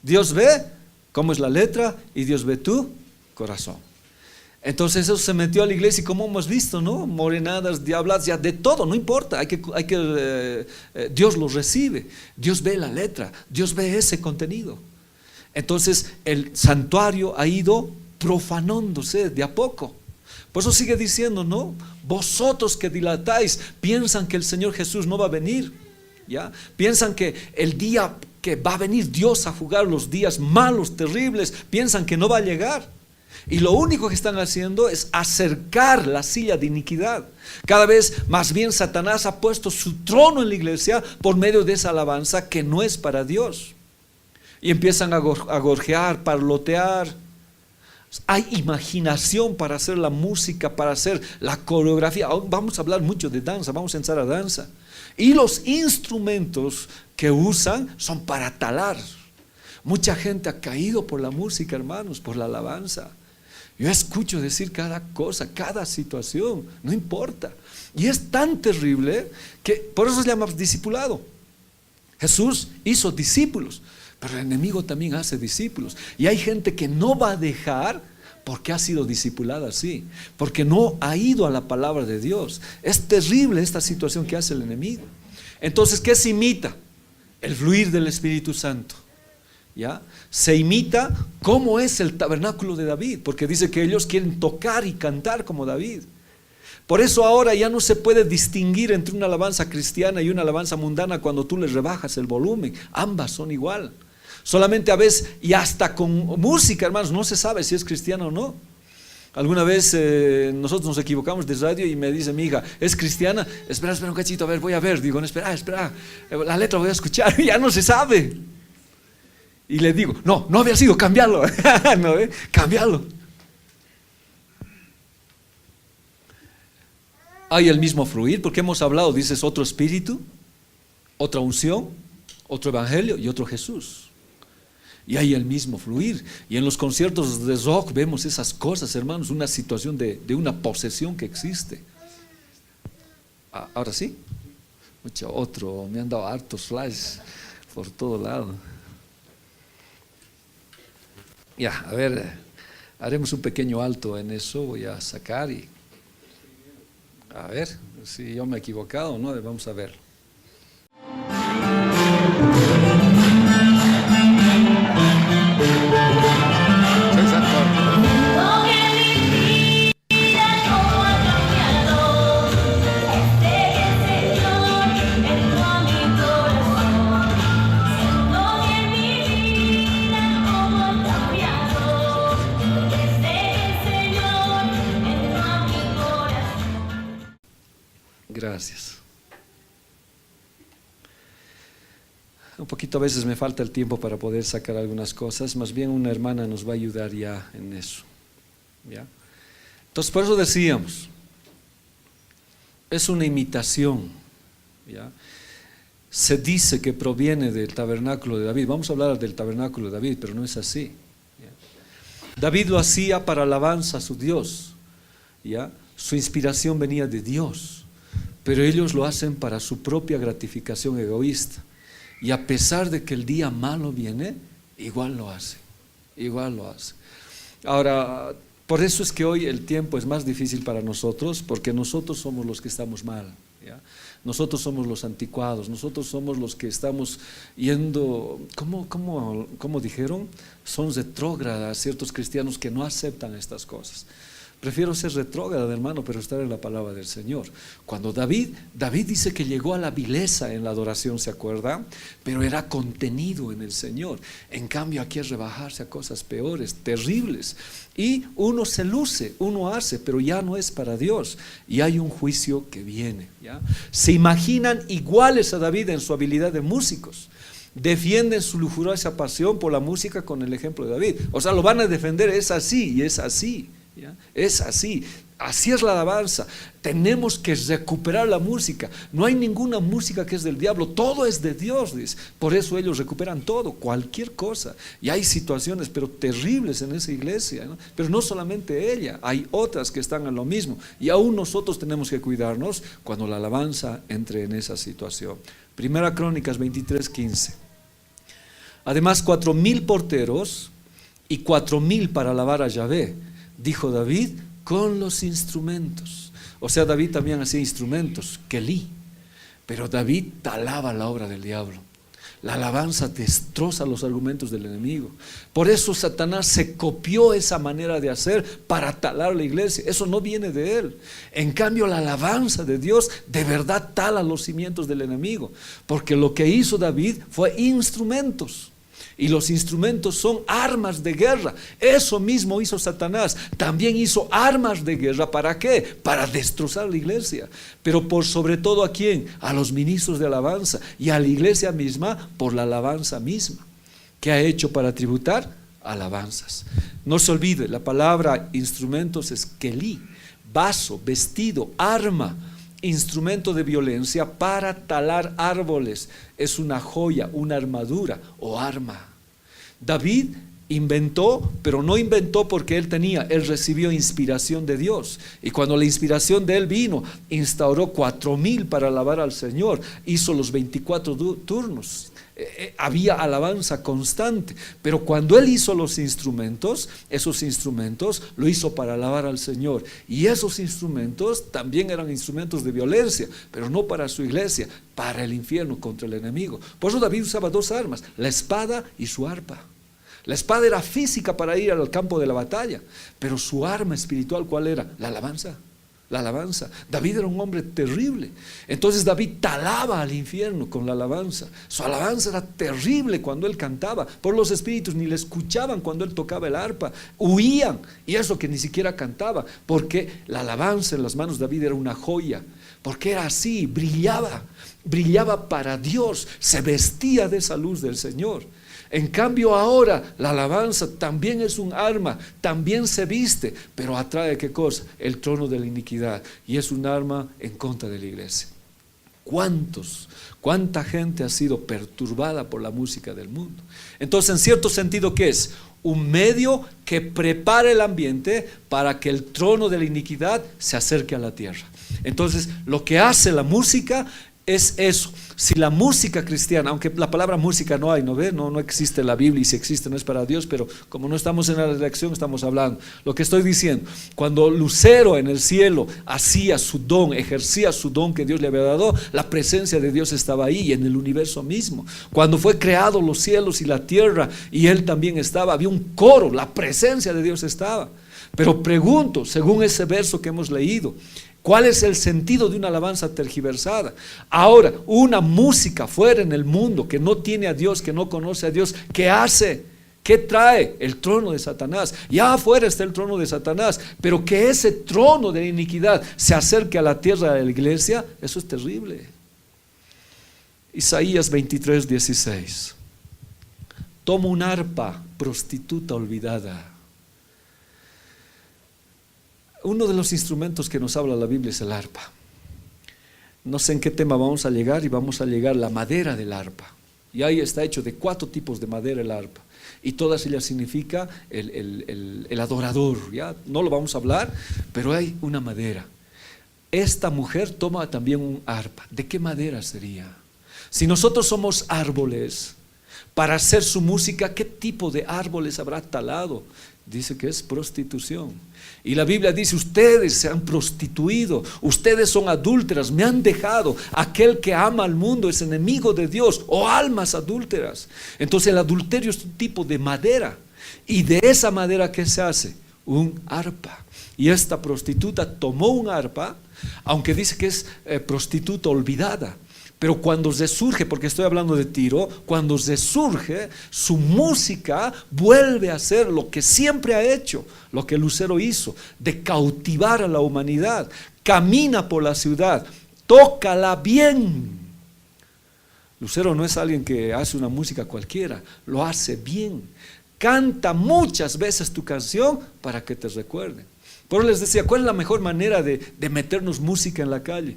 S1: Dios ve cómo es la letra y Dios ve tu corazón. Entonces eso se metió a la iglesia y como hemos visto, ¿no? Morenadas, diablas, ya de todo, no importa, Dios lo recibe, Dios ve la letra, Dios ve ese contenido. Entonces el santuario ha ido profanándose de a poco. Por eso sigue diciendo, ¿no? Vosotros que dilatáis, piensan que el Señor Jesús no va a venir, ¿ya? Piensan que el día que va a venir Dios a jugar, los días malos, terribles, piensan que no va a llegar. Y lo único que están haciendo es acercar la silla de iniquidad. Cada vez más bien Satanás ha puesto su trono en la iglesia por medio de esa alabanza que no es para Dios. Y empiezan a gorjear, parlotear. Hay imaginación para hacer la música, para hacer la coreografía. Vamos a hablar mucho de danza, vamos a entrar a danza. Y los instrumentos que usan son para talar. Mucha gente ha caído por la música, hermanos, por la alabanza. Yo escucho decir cada cosa, cada situación, no importa. Y es tan terrible que por eso se llama discipulado. Jesús hizo discípulos, pero el enemigo también hace discípulos. Y hay gente que no va a dejar porque ha sido discipulada así, porque no ha ido a la palabra de Dios. Es terrible esta situación que hace el enemigo. Entonces, ¿qué se imita? El fluir del Espíritu Santo. ¿Ya? Se imita cómo es el tabernáculo de David, porque dice que ellos quieren tocar y cantar como David. Por eso ahora ya no se puede distinguir entre una alabanza cristiana y una alabanza mundana cuando tú les rebajas el volumen. Ambas son igual. Solamente a veces, y hasta con música, hermanos, no se sabe si es cristiana o no. Alguna vez nosotros nos equivocamos de radio y me dice mi hija, ¿es cristiana? Espera un cachito, a ver, voy a ver. Digo, no, espera, la letra voy a escuchar. Ya no se sabe. Y le digo, no había sido, cambiarlo. No, cambiarlo. Hay el mismo fluir, porque hemos hablado, dices, otro espíritu, otra unción, otro evangelio y otro Jesús. Y hay el mismo fluir. Y en los conciertos de rock vemos esas cosas, hermanos, una situación de una posesión que existe. Ahora sí. Me han dado hartos flashes por todo lado. Ya, a ver, haremos un pequeño alto en eso, voy a sacar y a ver si yo me he equivocado o no, vamos a ver. Gracias. Un poquito a veces me falta el tiempo para poder sacar algunas cosas, más bien una hermana nos va a ayudar ya en eso. ¿Ya? Entonces por eso decíamos, es una imitación. ¿Ya? Se dice que proviene del tabernáculo de David. Vamos a hablar del tabernáculo de David, pero no es así. ¿Ya? David lo hacía para alabanza a su Dios. ¿Ya? Su inspiración venía de Dios. Pero ellos lo hacen para su propia gratificación egoísta. Y a pesar de que el día malo viene, igual lo hace. Ahora, por eso es que hoy el tiempo es más difícil para nosotros, porque nosotros somos los que estamos mal. ¿Ya? Nosotros somos los anticuados, nosotros somos los que estamos yendo, ¿cómo dijeron? Son retrógradas ciertos cristianos que no aceptan estas cosas. Prefiero ser retrógrado, hermano, pero estar en la palabra del Señor. Cuando David dice que llegó a la vileza en la adoración, ¿se acuerda? Pero era contenido en el Señor. En cambio aquí es rebajarse a cosas peores, terribles. Y uno se luce, uno hace, pero ya no es para Dios. Y hay un juicio que viene. ¿Ya? Se imaginan iguales a David en su habilidad de músicos. Defienden su lujuriosa pasión por la música con el ejemplo de David. O sea, lo van a defender, es así y es así. ¿Ya? Es así, Así es la alabanza. Tenemos que recuperar la música. No hay ninguna música que es del diablo, todo es de Dios, dice. Por eso ellos recuperan todo, cualquier cosa. Y hay situaciones pero terribles en esa iglesia, ¿no? Pero no solamente ella, hay otras que están en lo mismo. Y aún nosotros tenemos que cuidarnos cuando la alabanza entre en esa situación. Primera Crónicas 23:15. Además 4,000 porteros y 4,000 para alabar a Yahvé, dijo David, con los instrumentos. O sea, David también hacía instrumentos, kelí, pero David talaba la obra del diablo. La alabanza destroza los argumentos del enemigo. Por eso Satanás se copió esa manera de hacer para talar la iglesia. Eso no viene de él. En cambio, la alabanza de Dios de verdad tala los cimientos del enemigo, porque lo que hizo David fue instrumentos. Y los instrumentos son armas de guerra. Eso mismo hizo Satanás. También hizo armas de guerra. ¿Para qué? Para destrozar la iglesia. Pero por sobre todo, ¿a quién? A los ministros de alabanza y a la iglesia misma por la alabanza misma. ¿Qué ha hecho para tributar? Alabanzas. No se olvide, la palabra instrumentos es kelí, vaso, vestido, arma. Instrumento de violencia para talar árboles. Es una joya, una armadura o arma. David inventó, pero no inventó porque él recibió inspiración de Dios. Y cuando la inspiración de él vino, instauró 4,000 para alabar al Señor. Hizo los 24 turnos. Había alabanza constante, pero cuando él hizo los instrumentos, esos instrumentos lo hizo para alabar al Señor, y esos instrumentos también eran instrumentos de violencia, pero no para su iglesia, para el infierno, contra el enemigo. Por eso David usaba 2 armas, la espada y su arpa. La espada era física para ir al campo de la batalla, pero su arma espiritual, ¿cuál era? La alabanza. La alabanza. David era un hombre terrible. Entonces David talaba al infierno con la alabanza. Su alabanza era terrible cuando él cantaba. Por los espíritus ni le escuchaban cuando él tocaba el arpa. Huían. Y eso que ni siquiera cantaba. Porque la alabanza en las manos de David era una joya. Porque era así, brillaba. Brillaba para Dios. Se vestía de esa luz del Señor. En cambio ahora la alabanza también es un arma, también se viste, pero atrae ¿qué cosa? El trono de la iniquidad, y es un arma en contra de la iglesia. ¿Cuánta gente ha sido perturbada por la música del mundo? Entonces, en cierto sentido, ¿qué es? Un medio que prepara el ambiente para que el trono de la iniquidad se acerque a la tierra. Entonces, lo que hace la música es eso. Si la música cristiana, aunque la palabra música no hay, no existe en la Biblia, y si existe no es para Dios, pero como no estamos en la redacción estamos hablando. Lo que estoy diciendo, cuando Lucero en el cielo hacía su don, ejercía su don que Dios le había dado, la presencia de Dios estaba ahí, en el universo mismo. Cuando fue creado los cielos y la tierra y él también estaba, había un coro, la presencia de Dios estaba. Pero pregunto, según ese verso que hemos leído, ¿cuál es el sentido de una alabanza tergiversada? Ahora, una música fuera en el mundo que no tiene a Dios, que no conoce a Dios, ¿qué hace? ¿Qué trae? El trono de Satanás. Ya afuera está el trono de Satanás, pero que ese trono de iniquidad se acerque a la tierra de la iglesia, eso es terrible. Isaías 23:16. Toma un arpa, prostituta olvidada. Uno de los instrumentos que nos habla la Biblia es el arpa. No sé en qué tema vamos a llegar, y vamos a llegar a la madera del arpa. Y ahí está hecho de 4 tipos de madera el arpa. Y todas ellas significa el adorador. ¿Ya? No lo vamos a hablar, pero hay una madera. Esta mujer toma también un arpa. ¿De qué madera sería? Si nosotros somos árboles, para hacer su música, ¿qué tipo de árboles habrá talado? Dice que es prostitución. Y la Biblia dice, ustedes se han prostituido, ustedes son adúlteras, me han dejado. Aquel que ama al mundo es enemigo de Dios, o almas adúlteras. Entonces el adulterio es un tipo de madera, y de esa madera, ¿qué se hace? Un arpa. Y esta prostituta tomó un arpa, aunque dice que es prostituta olvidada. Pero cuando resurge, porque estoy hablando de Tiro, cuando resurge, su música vuelve a ser lo que siempre ha hecho, lo que Lucero hizo, de cautivar a la humanidad. Camina por la ciudad, tócala bien. Lucero no es alguien que hace una música cualquiera, lo hace bien. Canta muchas veces tu canción para que te recuerden. Por eso les decía, ¿cuál es la mejor manera de meternos música en la calle?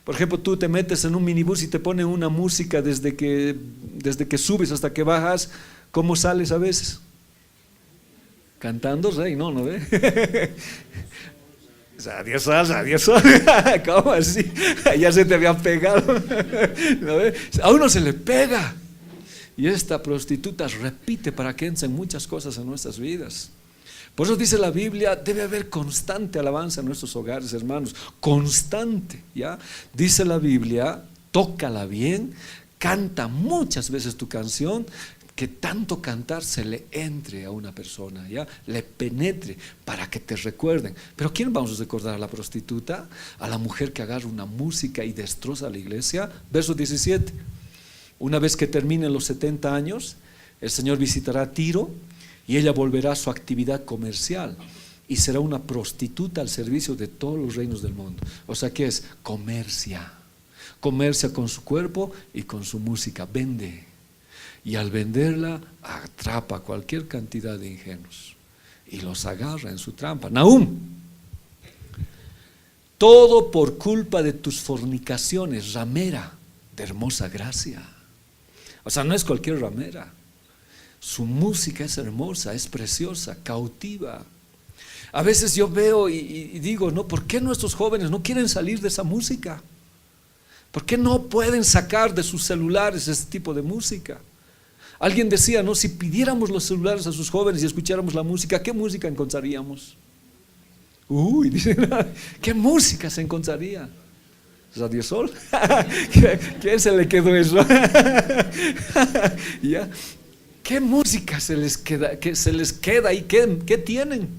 S1: Por ejemplo, tú te metes en un minibús y te ponen una música desde que subes hasta que bajas. ¿Cómo sales a veces? Cantando, rey, no ve. Adiós, salsa, adiós, salsa. ¿Cómo así? Ya se te había pegado. ¿No ve? A uno se le pega. Y esta prostituta repite para que entren muchas cosas en nuestras vidas. Por eso dice la Biblia, debe haber constante alabanza en nuestros hogares, hermanos, constante, ¿ya? Dice la Biblia, tócala bien, canta muchas veces tu canción, que tanto cantar se le entre a una persona, ¿ya? Le penetre para que te recuerden. Pero ¿quién vamos a recordar? ¿A la prostituta? ¿A la mujer que agarra una música y destroza la iglesia? Verso 17, una vez que terminen los 70 años, el Señor visitará Tiro, y ella volverá a su actividad comercial y será una prostituta al servicio de todos los reinos del mundo. O sea, ¿qué es? Comercia con su cuerpo y con su música, vende. Y al venderla atrapa cualquier cantidad de ingenuos y los agarra en su trampa. Nahum, todo por culpa de tus fornicaciones, ramera de hermosa gracia. O sea, no es cualquier ramera. Su música es hermosa, es preciosa, cautiva. A veces yo veo y digo, ¿no? ¿Por qué nuestros jóvenes no quieren salir de esa música? ¿Por qué no pueden sacar de sus celulares este tipo de música? Alguien decía, ¿no? Si pidiéramos los celulares a sus jóvenes y escucháramos la música, ¿qué música encontraríamos? Dicen, ¿qué música se encontraría? ¿Radio Sol? ¿Quién se le quedó eso? ¿Ya? ¿Qué música se les queda y qué tienen?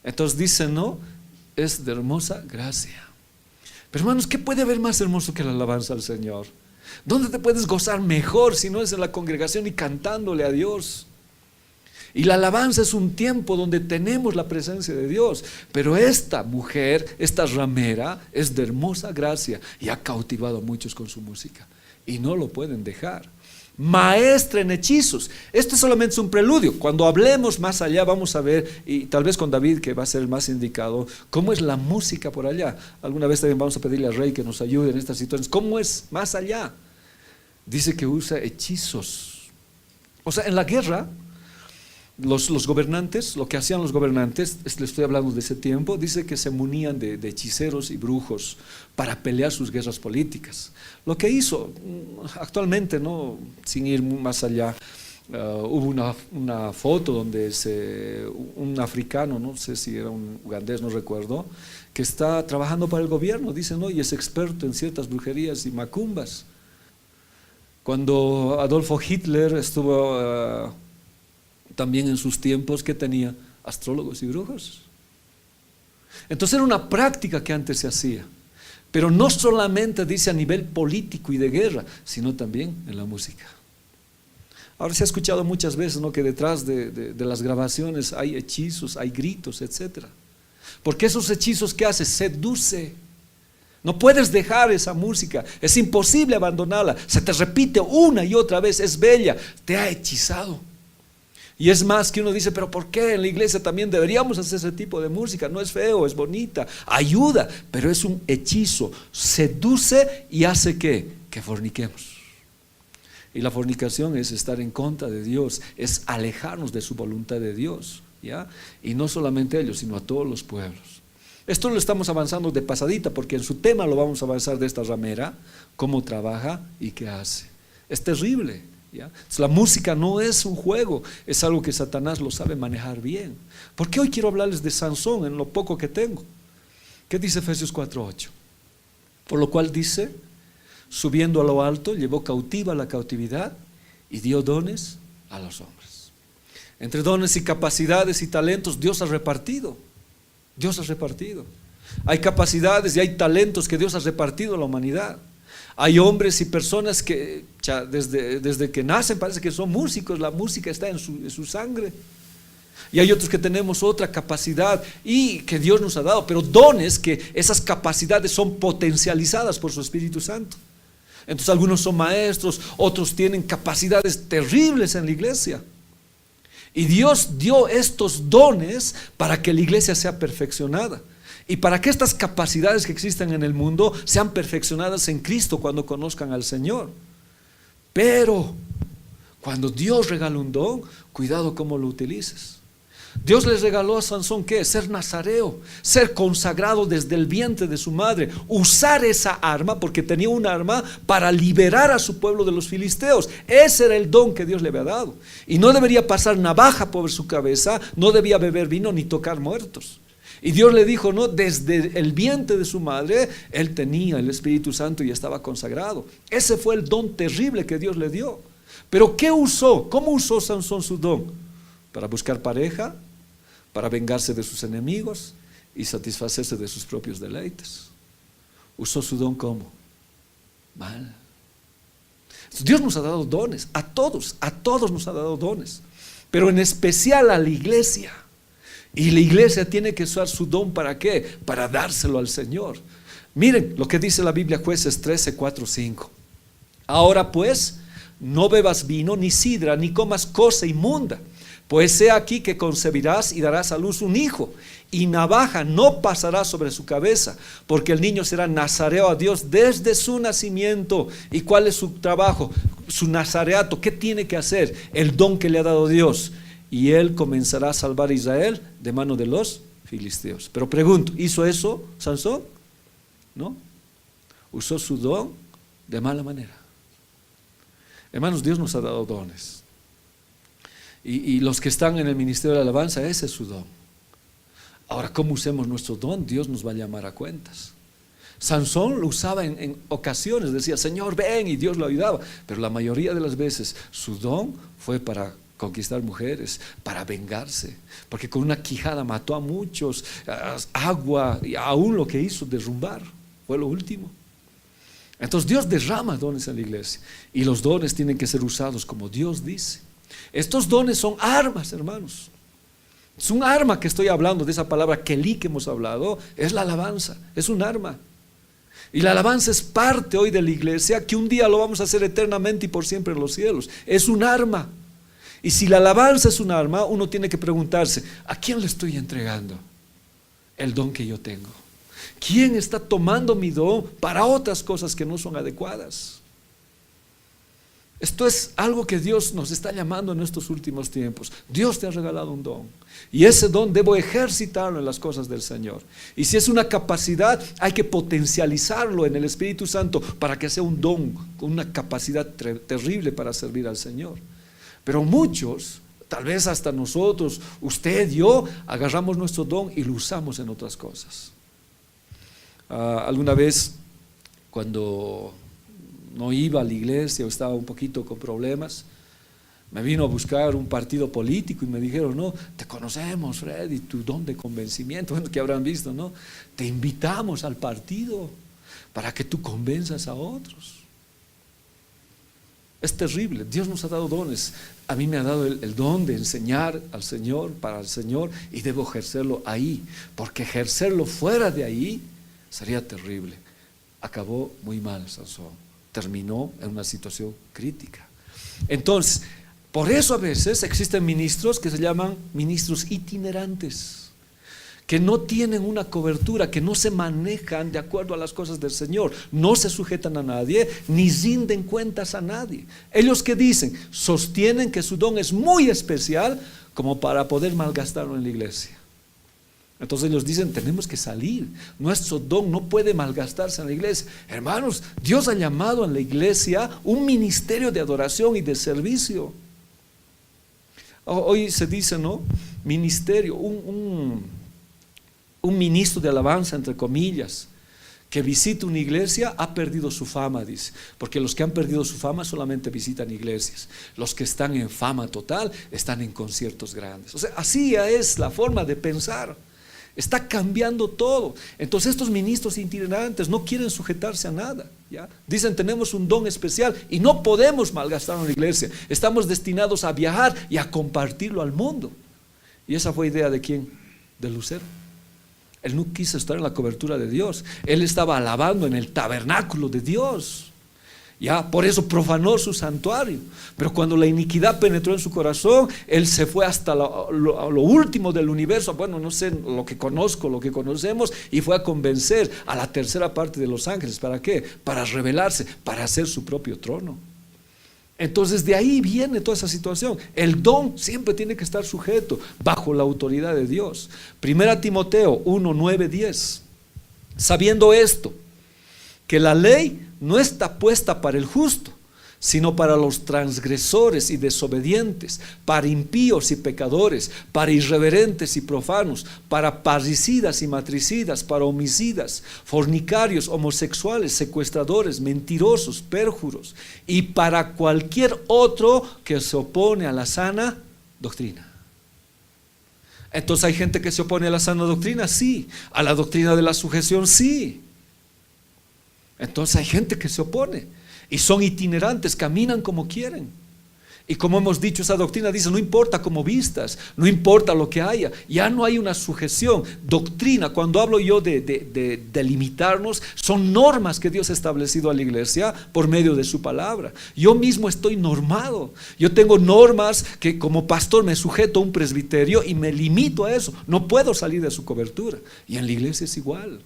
S1: Entonces dicen, ¿no? Es de hermosa gracia. Pero hermanos, ¿qué puede haber más hermoso que la alabanza al Señor? ¿Dónde te puedes gozar mejor si no es en la congregación y cantándole a Dios? Y la alabanza es un tiempo donde tenemos la presencia de Dios. Pero esta mujer, esta ramera, es de hermosa gracia y ha cautivado a muchos con su música. Y no lo pueden dejar. Maestra en hechizos. Esto solamente es un preludio. Cuando hablemos más allá vamos a ver, y tal vez con David, que va a ser el más indicado, cómo es la música por allá. Alguna vez también vamos a pedirle al rey que nos ayude en estas situaciones. ¿Cómo es más allá? Dice que usa hechizos. O sea, en la guerra los gobernantes, lo que hacían los gobernantes, le estoy hablando de ese tiempo, dice que se munían de hechiceros y brujos para pelear sus guerras políticas. Lo que hizo actualmente, ¿no? Sin ir más allá, hubo una foto donde un africano, no sé si era un ugandés, no recuerdo, que está trabajando para el gobierno, dice, ¿no? Y es experto en ciertas brujerías y macumbas. Cuando Adolfo Hitler estuvo también en sus tiempos, que tenía astrólogos y brujos. Entonces era una práctica que antes se hacía, pero no solamente dice a nivel político y de guerra, sino también en la música. Ahora se ha escuchado muchas veces, ¿no? Que detrás de las grabaciones hay hechizos, hay gritos, etc. Porque esos hechizos que hace, seduce. No puedes dejar esa música, es imposible abandonarla, se te repite una y otra vez, es bella, te ha hechizado. Y es más que uno dice, pero ¿por qué en la iglesia también deberíamos hacer ese tipo de música? No es feo, es bonita, ayuda, pero es un hechizo, seduce y hace que forniquemos. Y la fornicación es estar en contra de Dios, es alejarnos de su voluntad de Dios, ¿ya? Y no solamente a ellos, sino a todos los pueblos. Esto lo estamos avanzando de pasadita, porque en su tema lo vamos a avanzar de esta ramera, cómo trabaja y qué hace. Es terrible. ¿Ya? La música no es un juego, es algo que Satanás lo sabe manejar bien. ¿Por qué hoy quiero hablarles de Sansón en lo poco que tengo? ¿Qué dice Efesios 4:8? Por lo cual dice, subiendo a lo alto, llevó cautiva la cautividad y dio dones a los hombres. Entre dones y capacidades y talentos Dios ha repartido. Dios ha repartido. Hay capacidades y hay talentos que Dios ha repartido a la humanidad. Hay hombres y personas que desde que nacen parece que son músicos, la música está en su sangre. Y hay otros que tenemos otra capacidad y que Dios nos ha dado, pero dones que esas capacidades son potencializadas por su Espíritu Santo. Entonces algunos son maestros, otros tienen capacidades terribles en la iglesia. Y Dios dio estos dones para que la iglesia sea perfeccionada y para que estas capacidades que existen en el mundo sean perfeccionadas en Cristo cuando conozcan al Señor. Pero cuando Dios regala un don, cuidado cómo lo utilices. Dios les regaló a Sansón, ¿qué? Ser nazareo, ser consagrado desde el vientre de su madre, usar esa arma, porque tenía un arma para liberar a su pueblo de los filisteos. Ese era el don que Dios le había dado. Y no debería pasar navaja por su cabeza, no debía beber vino ni tocar muertos. Y Dios le dijo, no, desde el vientre de su madre, él tenía el Espíritu Santo y estaba consagrado. Ese fue el don terrible que Dios le dio. Pero ¿qué usó? ¿Cómo usó Sansón su don? Para buscar pareja, para vengarse de sus enemigos y satisfacerse de sus propios deleites. Usó su don ¿cómo? Mal. Dios nos ha dado dones, a todos nos ha dado dones, pero en especial a la iglesia. Y la iglesia tiene que usar su don ¿para qué? Para dárselo al Señor. Miren lo que dice la Biblia, Jueces 13, 4, 5. Ahora pues, no bebas vino, ni sidra, ni comas cosa inmunda, pues he aquí que concebirás y darás a luz un hijo, y navaja no pasará sobre su cabeza, porque el niño será nazareo a Dios desde su nacimiento. ¿Y cuál es su trabajo? Su nazareato. ¿Qué tiene que hacer? El don que le ha dado Dios. Y él comenzará a salvar a Israel de mano de los filisteos. Pero pregunto, ¿hizo eso Sansón? No. Usó su don de mala manera. Hermanos, Dios nos ha dado dones. Y los que están en el ministerio de alabanza, ese es su don. Ahora, ¿cómo usemos nuestro don? Dios nos va a llamar a cuentas. Sansón lo usaba en ocasiones, decía, Señor, ven, y Dios lo ayudaba. Pero la mayoría de las veces su don fue para conquistar mujeres, para vengarse, porque con una quijada mató a muchos, agua, y aún lo que hizo derrumbar, fue lo último. Entonces Dios derrama dones en la iglesia, y los dones tienen que ser usados como Dios dice. Estos dones son armas, hermanos. Es un arma que estoy hablando, de esa palabra kelí que hemos hablado, es la alabanza, es un arma. Y la alabanza es parte hoy de la iglesia, que un día lo vamos a hacer eternamente y por siempre en los cielos. Es un arma. Y si la alabanza es un arma, uno tiene que preguntarse, ¿a quién le estoy entregando el don que yo tengo? ¿Quién está tomando mi don para otras cosas que no son adecuadas? Esto es algo que Dios nos está llamando en estos últimos tiempos. Dios te ha regalado un don, y ese don debo ejercitarlo en las cosas del Señor. Y si es una capacidad, hay que potencializarlo en el Espíritu Santo para que sea un don con una capacidad terrible para servir al Señor. Pero muchos, tal vez hasta nosotros, usted, yo, agarramos nuestro don y lo usamos en otras cosas. Alguna vez, cuando no iba a la iglesia o estaba un poquito con problemas, me vino a buscar un partido político y me dijeron, no, te conocemos, Freddy, tu don de convencimiento, bueno, que habrán visto, ¿no? Te invitamos al partido para que tú convenzas a otros. Es terrible. Dios nos ha dado dones. A mí me ha dado el don de enseñar al Señor, para el Señor, y debo ejercerlo ahí, porque ejercerlo fuera de ahí sería terrible. Acabó muy mal Sansón, terminó en una situación crítica. Entonces, por eso a veces existen ministros que se llaman ministros itinerantes, que no tienen una cobertura, que no se manejan de acuerdo a las cosas del Señor, no se sujetan a nadie, ni rinden cuentas a nadie. Ellos que dicen, sostienen que su don es muy especial como para poder malgastarlo en la iglesia. Entonces ellos dicen, tenemos que salir, nuestro don no puede malgastarse en la iglesia. Hermanos, Dios ha llamado en la iglesia un ministerio de adoración y de servicio. Hoy se dice, ¿no? Ministerio, un ministro de alabanza, entre comillas, que visita una iglesia, ha perdido su fama, dice, porque los que han perdido su fama solamente visitan iglesias. Los que están en fama total están en conciertos grandes. O sea, así es la forma de pensar. Está cambiando todo. Entonces estos ministros itinerantes no quieren sujetarse a nada, ¿ya? Dicen, tenemos un don especial y no podemos malgastarlo en la iglesia. Estamos destinados a viajar y a compartirlo al mundo. Y esa fue idea de ¿quién? De Lucero. Él no quiso estar en la cobertura de Dios. Él estaba alabando en el tabernáculo de Dios. Ya, por eso profanó su santuario. Pero cuando la iniquidad penetró en su corazón, él se fue hasta lo último del universo, bueno, no sé, lo que conozco, lo que conocemos, y fue a convencer a la tercera parte de los ángeles. ¿Para qué? Para rebelarse, para hacer su propio trono. Entonces de ahí viene toda esa situación. El don siempre tiene que estar sujeto bajo la autoridad de Dios. Primera Timoteo 1, 9, 10. Sabiendo esto, que la ley no está puesta para el justo, sino para los transgresores y desobedientes, para impíos y pecadores, para irreverentes y profanos, para parricidas y matricidas, para homicidas, fornicarios, homosexuales, secuestradores, mentirosos, pérjuros, y para cualquier otro que se opone a la sana doctrina. Entonces hay gente que se opone a la sana doctrina, sí. A la doctrina de la sujeción, sí. Entonces hay gente que se opone y son itinerantes, caminan como quieren. Y como hemos dicho, esa doctrina dice, no importa cómo vistas, no importa lo que haya, ya no hay una sujeción. Doctrina, cuando hablo yo de limitarnos, son normas que Dios ha establecido a la iglesia por medio de su palabra. Yo mismo estoy normado, yo tengo normas que como pastor me sujeto a un presbiterio y me limito a eso, no puedo salir de su cobertura. Y en la iglesia es igual.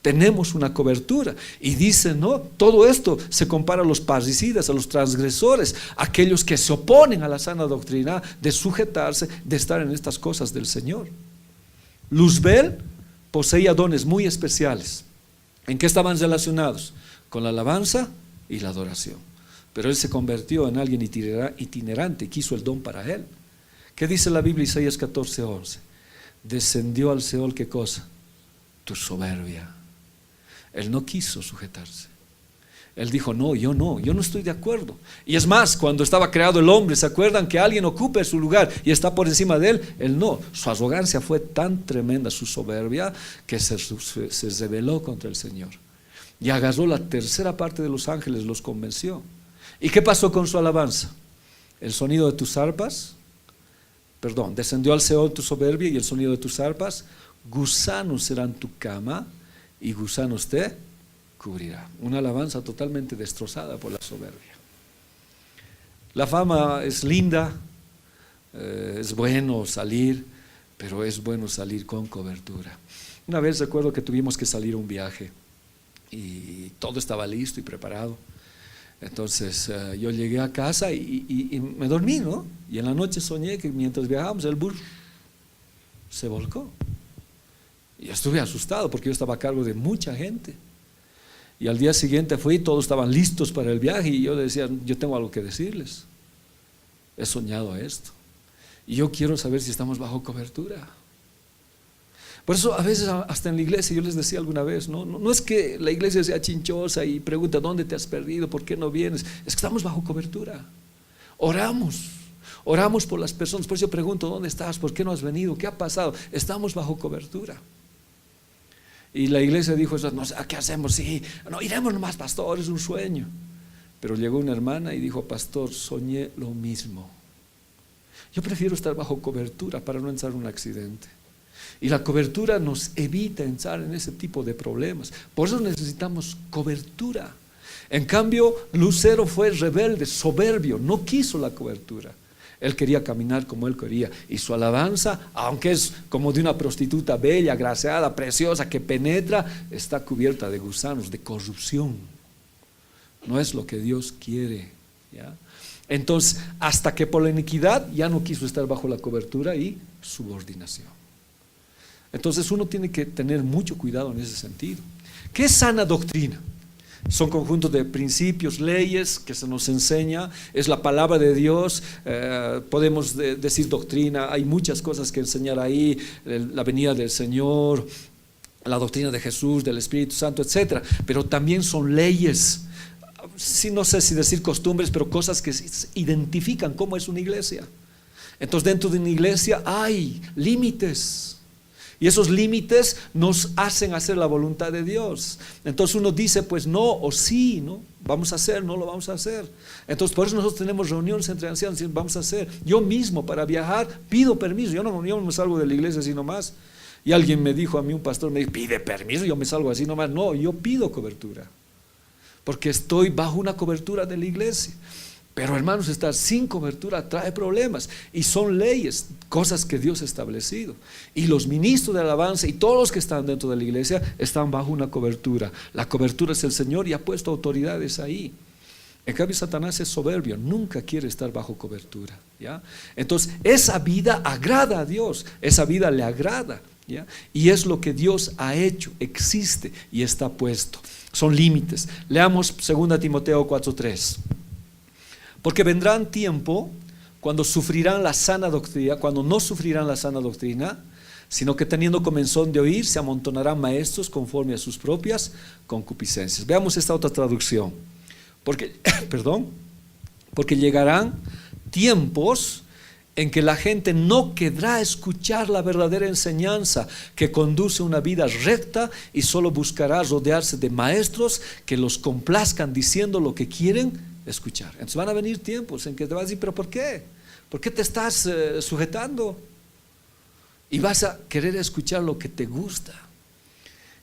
S1: Tenemos una cobertura y dice, no, todo esto se compara a los parricidas, a los transgresores, aquellos que se oponen a la sana doctrina de sujetarse, de estar en estas cosas del Señor. Luzbel poseía dones muy especiales. ¿En qué estaban relacionados? Con la alabanza y la adoración. Pero él se convirtió en alguien itinerante y quiso el don para él. ¿Qué dice la Biblia? Isaías 14:11. Descendió al Seol, ¿qué cosa? Tu soberbia. Él no quiso sujetarse. Él dijo, no, yo no estoy de acuerdo. Y es más, cuando estaba creado el hombre, ¿se acuerdan que alguien ocupe su lugar y está por encima de él? Él no. Su arrogancia fue tan tremenda, su soberbia, que se rebeló contra el Señor. Y agarró la tercera parte de los ángeles, los convenció. ¿Y qué pasó con su alabanza? El sonido de tus arpas, descendió al Seol tu soberbia y el sonido de tus arpas, gusanos serán tu cama y gusanos te cubrirá. Una alabanza totalmente destrozada por la soberbia. La fama es linda, es bueno salir, pero es bueno salir con cobertura. Una vez recuerdo que tuvimos que salir a un viaje y todo estaba listo y preparado. Entonces yo llegué a casa y me dormí, ¿no? Y en la noche soñé que mientras viajábamos el bus se volcó. Y estuve asustado porque yo estaba a cargo de mucha gente. Y al día siguiente fui, todos estaban listos para el viaje y yo decía, yo tengo algo que decirles. He soñado esto. Y yo quiero saber si estamos bajo cobertura. Por eso a veces hasta en la iglesia, yo les decía alguna vez, no es que la iglesia sea chinchosa y pregunta, ¿dónde te has perdido? ¿Por qué no vienes? Es que estamos bajo cobertura. Oramos por las personas. Por eso yo pregunto, ¿dónde estás? ¿Por qué no has venido? ¿Qué ha pasado? Estamos bajo cobertura. Y la iglesia dijo, no sé, ¿qué hacemos? Sí, no, iremos nomás, pastor, es un sueño. Pero llegó una hermana y dijo, pastor, soñé lo mismo. Yo prefiero estar bajo cobertura para no entrar en un accidente. Y la cobertura nos evita entrar en ese tipo de problemas. Por eso necesitamos cobertura. En cambio, Lucero fue rebelde, soberbio, no quiso la cobertura. Él quería caminar como él quería. Y su alabanza, aunque es como de una prostituta bella, agraciada, preciosa, que penetra, está cubierta de gusanos, de corrupción. No es lo que Dios quiere, ¿ya? Entonces, hasta que por la iniquidad ya no quiso estar bajo la cobertura y subordinación. Entonces uno tiene que tener mucho cuidado en ese sentido. ¿Qué es sana doctrina? Son conjuntos de principios, leyes que se nos enseña, es la palabra de Dios, podemos decir doctrina, hay muchas cosas que enseñar ahí, la venida del Señor, la doctrina de Jesús, del Espíritu Santo, etc. Pero también son leyes, sí, no sé si decir costumbres, pero cosas que identifican cómo es una iglesia. Entonces dentro de una iglesia hay límites. Y esos límites nos hacen hacer la voluntad de Dios. Entonces uno dice, pues no o sí, ¿no? Vamos a hacer, no lo vamos a hacer. Entonces por eso nosotros tenemos reuniones entre ancianos y vamos a hacer. Yo mismo para viajar pido permiso. Yo no me salgo de la iglesia así nomás. Y alguien me dijo a mí, un pastor me dijo, pide permiso, yo me salgo así nomás. No, yo pido cobertura. porque estoy bajo una cobertura de la iglesia. Pero hermanos, estar sin cobertura trae problemas y son leyes, cosas que Dios ha establecido. Y los ministros de alabanza y todos los que están dentro de la iglesia están bajo una cobertura. La cobertura es el Señor y ha puesto autoridades ahí. En cambio, Satanás es soberbio, nunca quiere estar bajo cobertura, ¿ya? Entonces, esa vida agrada a Dios, esa vida le agrada, ¿ya? Y es lo que Dios ha hecho, existe y está puesto. Son límites. Leamos 2 Timoteo 4:3. Porque vendrán tiempo cuando sufrirán la sana doctrina, cuando no sufrirán la sana doctrina, sino que teniendo comezón de oír, se amontonarán maestros conforme a sus propias concupiscencias. Veamos esta otra traducción. Porque llegarán tiempos en que la gente no querrá escuchar la verdadera enseñanza que conduce una vida recta y solo buscará rodearse de maestros que los complazcan diciendo lo que quieren escuchar. Entonces van a venir tiempos en que te vas a decir, ¿pero por qué? ¿Por qué te estás sujetando? Y vas a querer escuchar lo que te gusta.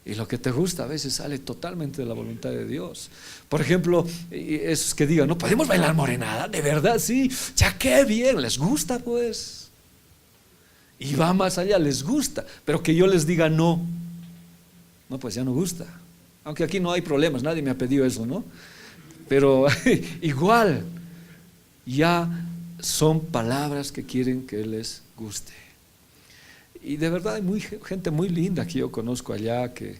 S1: Y lo que te gusta a veces sale totalmente de la voluntad de Dios. Por ejemplo, esos que digan, no podemos bailar morenada, de verdad, sí, ya qué bien, les gusta pues. Y va más allá, les gusta, pero que yo les diga no, pues ya no gusta. Aunque aquí no hay problemas, nadie me ha pedido eso, ¿no? Pero igual, ya son palabras que quieren que les guste. Y de verdad hay gente muy linda que yo conozco allá que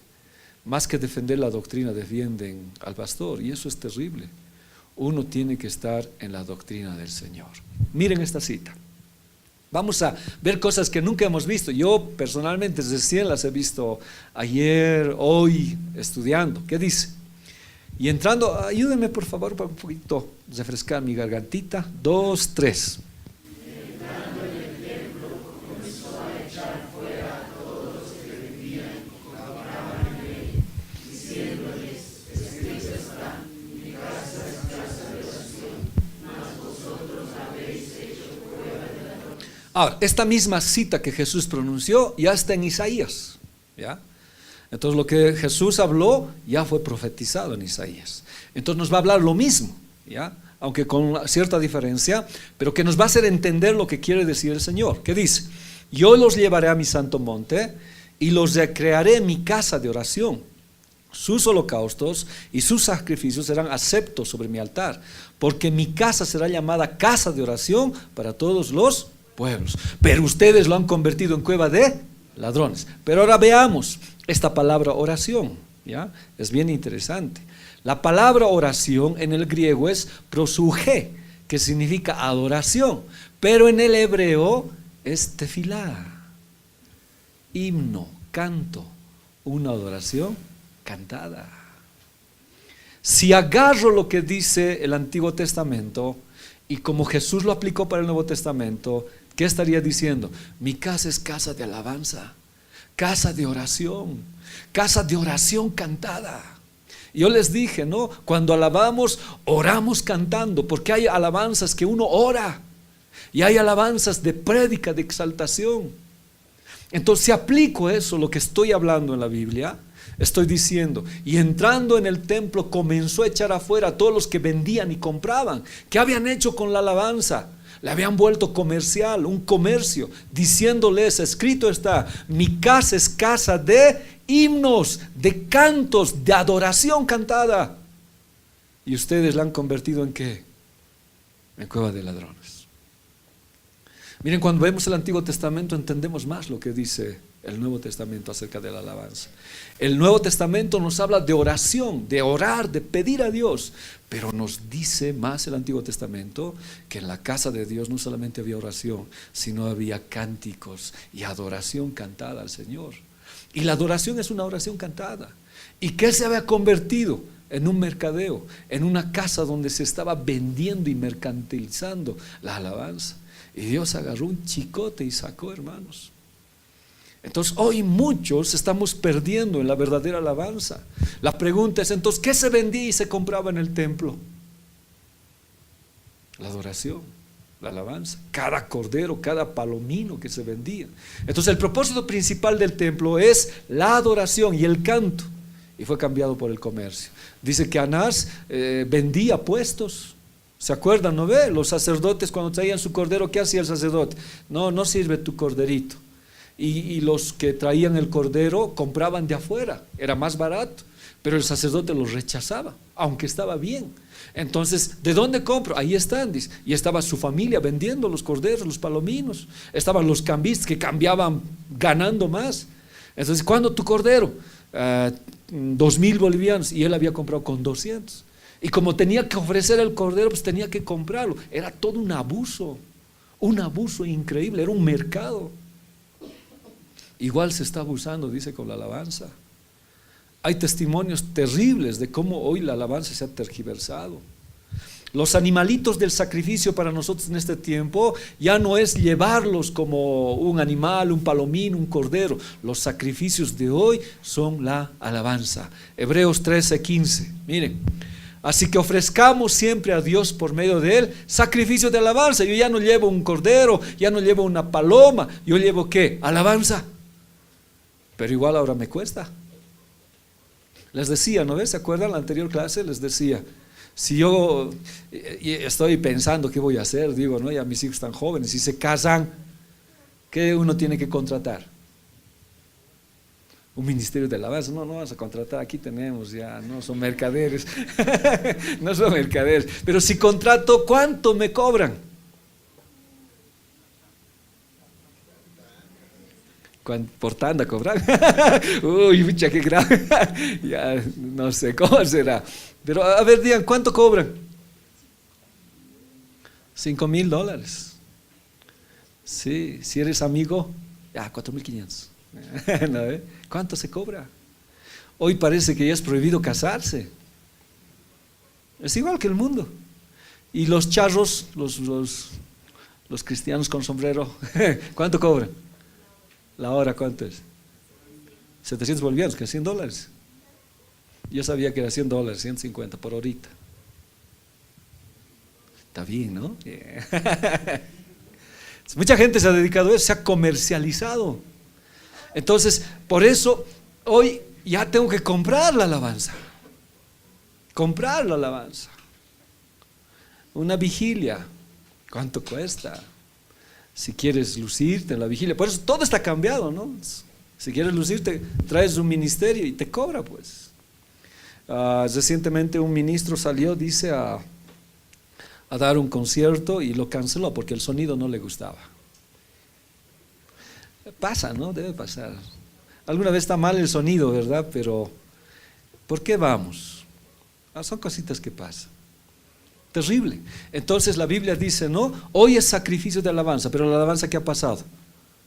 S1: más que defender la doctrina defienden al pastor, y eso es terrible. Uno tiene que estar en la doctrina del Señor. Miren esta cita. Vamos a ver cosas que nunca hemos visto. Yo personalmente recién las he visto ayer, hoy, estudiando. ¿Qué dice? Y entrando, ayúdenme por favor para un poquito refrescar mi gargantita. 2, 3. Ahora, esta misma cita que Jesús pronunció ya está en Isaías, ¿ya? Entonces lo que Jesús habló ya fue profetizado en Isaías. Entonces nos va a hablar lo mismo, ¿ya? Aunque con cierta diferencia, pero que nos va a hacer entender lo que quiere decir el Señor. ¿Qué dice? Yo los llevaré a mi santo monte y los recrearé en mi casa de oración. Sus holocaustos y sus sacrificios serán aceptos sobre mi altar, porque mi casa será llamada casa de oración para todos los pueblos. Pero ustedes lo han convertido en cueva de ladrones. Pero ahora veamos esta palabra oración, ¿ya? Es bien interesante. La palabra oración en el griego es prosuje, que significa adoración, pero en el hebreo es tefilá, himno, canto, una adoración cantada. Si agarro lo que dice el Antiguo Testamento y como Jesús lo aplicó para el Nuevo Testamento, ¿qué estaría diciendo? Mi casa es casa de alabanza, casa de oración cantada. Yo les dije, ¿no? Cuando alabamos, oramos cantando, porque hay alabanzas que uno ora y hay alabanzas de prédica, de exaltación. Entonces, si aplico eso, lo que estoy hablando en la Biblia, estoy diciendo, y entrando en el templo comenzó a echar afuera a todos los que vendían y compraban. ¿Qué habían hecho con la alabanza? Le habían vuelto comercial, un comercio, diciéndoles, escrito está, mi casa es casa de himnos, de cantos, de adoración cantada. Y ustedes la han convertido ¿en qué? En cueva de ladrones. Miren, cuando vemos el Antiguo Testamento entendemos más lo que dice el Nuevo Testamento acerca de la alabanza. El Nuevo Testamento nos habla de oración, de orar, de pedir a Dios, pero nos dice más el Antiguo Testamento que en la casa de Dios no solamente había oración, sino había cánticos y adoración cantada al Señor. Y la adoración es una oración cantada. ¿Y qué se había convertido? En un mercadeo, en una casa donde se estaba vendiendo y mercantilizando la alabanza. Y Dios agarró un chicote y sacó, hermanos. Entonces hoy muchos estamos perdiendo en la verdadera alabanza. La pregunta es entonces, ¿qué se vendía y se compraba en el templo? La adoración, la alabanza, cada cordero, cada palomino que se vendía. Entonces el propósito principal del templo es la adoración y el canto. y fue cambiado por el comercio. Dice que Anás vendía puestos. ¿Se acuerdan, no ve? Los sacerdotes cuando traían su cordero, ¿qué hacía el sacerdote? No sirve tu corderito. Y los que traían el cordero compraban de afuera, era más barato, pero el sacerdote los rechazaba, aunque estaba bien. Entonces, ¿de dónde compro? Ahí están, dice. Y estaba su familia vendiendo los corderos, los palominos. Estaban los cambistas que cambiaban ganando más. Entonces, ¿cuándo tu cordero? 2,000 bolivianos, y él había comprado con 200. Y como tenía que ofrecer el cordero, pues tenía que comprarlo. Era todo un abuso increíble, era un mercado. Igual se está abusando, dice, con la alabanza. Hay testimonios terribles de cómo hoy la alabanza se ha tergiversado. Los animalitos del sacrificio para nosotros en este tiempo ya no es llevarlos como un animal, un palomín, un cordero. Los sacrificios de hoy son la alabanza. Hebreos 13:15. Miren, así que ofrezcamos siempre a Dios por medio de Él sacrificio de alabanza. Yo ya no llevo un cordero, ya no llevo una paloma, yo llevo ¿qué? Alabanza. Pero igual ahora me cuesta. Les decía, ¿no ves? ¿Se acuerdan? En la anterior clase les decía, si yo estoy pensando qué voy a hacer, digo, ¿no? Ya mis hijos están jóvenes, si se casan, ¿qué uno tiene que contratar? Un ministerio de alabanza. No vas a contratar, aquí tenemos ya, no son mercaderes, no son mercaderes. Pero si contrato, ¿cuánto me cobran? Por tanda cobran. Uy, mucha que grave. Ya no sé cómo será. Pero a ver, digan, ¿cuánto cobran? $5,000. Sí, si eres amigo, ya 4,500. ¿No, ¿cuánto se cobra? Hoy parece que ya es prohibido casarse. Es igual que el mundo. Y los charros, los cristianos con sombrero, ¿cuánto cobran? La hora, ¿cuánto es? 700 bolivianos, que es $100. Yo sabía que era $100, 150 por horita. Está bien, ¿no? Yeah. Mucha gente se ha dedicado a eso, se ha comercializado. Entonces, por eso, hoy ya tengo que comprar la alabanza. Comprar la alabanza. Una vigilia, ¿cuánto cuesta? Si quieres lucirte en la vigilia, por eso todo está cambiado, ¿no? Si quieres lucirte, traes un ministerio y te cobra, pues. Recientemente un ministro salió, dice, a dar un concierto y lo canceló porque el sonido no le gustaba. Pasa, ¿no? Debe pasar. Alguna vez está mal el sonido, ¿verdad? Pero ¿por qué vamos? Son cositas que pasan. Terrible. Entonces la Biblia dice, ¿no? Hoy es sacrificio de alabanza, pero la alabanza ¿qué ha pasado?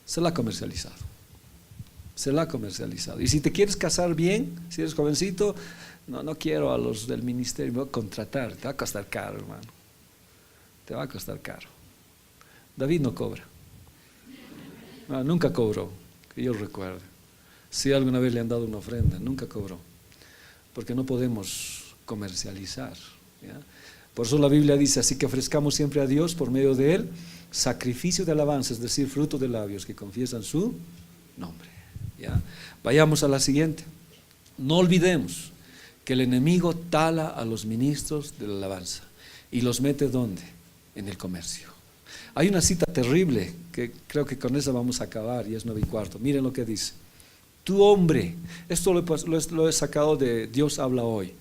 S1: Se la ha comercializado. Se la ha comercializado. Y si te quieres casar bien, si eres jovencito, no quiero a los del ministerio, me voy a contratar, te va a costar caro, hermano. Te va a costar caro. David no cobra. No, nunca cobró, que yo recuerde. Si alguna vez le han dado una ofrenda, nunca cobró. Porque no podemos comercializar, ¿ya? Por eso la Biblia dice, así que ofrezcamos siempre a Dios por medio de Él sacrificio de alabanza, es decir, fruto de labios que confiesan su nombre, ¿ya? Vayamos a la siguiente. No olvidemos que el enemigo tala a los ministros de la alabanza y los mete ¿dónde? En el comercio. Hay una cita terrible que creo que con esa vamos a acabar y es 9:15. Miren lo que dice. Tu hombre, esto lo he sacado de Dios habla hoy.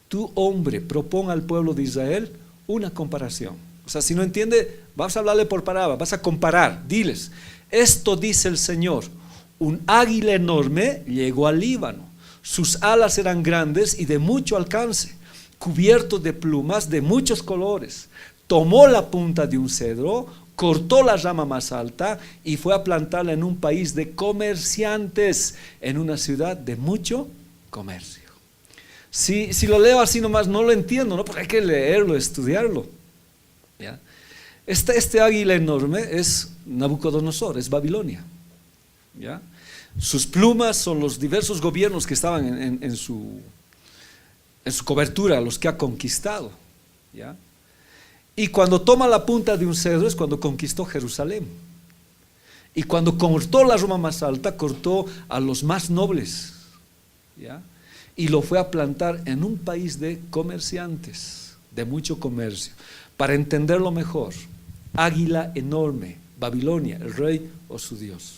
S1: Tu hombre, propón al pueblo de Israel una comparación. O sea, si no entiende, vas a hablarle por palabra, vas a comparar, diles, esto dice el Señor, un águila enorme llegó al Líbano, sus alas eran grandes y de mucho alcance, cubierto de plumas de muchos colores, tomó la punta de un cedro, cortó la rama más alta y fue a plantarla en un país de comerciantes, en una ciudad de mucho comercio. Si lo leo así nomás no lo entiendo, ¿no? Porque hay que leerlo, estudiarlo, ¿ya? Este águila enorme es Nabucodonosor, es Babilonia, ¿ya? Sus plumas son los diversos gobiernos que estaban en su cobertura, los que ha conquistado, ¿ya? Y cuando toma la punta de un cedro es cuando conquistó Jerusalén. Y cuando cortó la rama más alta, cortó a los más nobles, ¿ya? y lo fue a plantar en un país de comerciantes, de mucho comercio. Para entenderlo mejor, águila enorme, Babilonia, el rey o su Dios.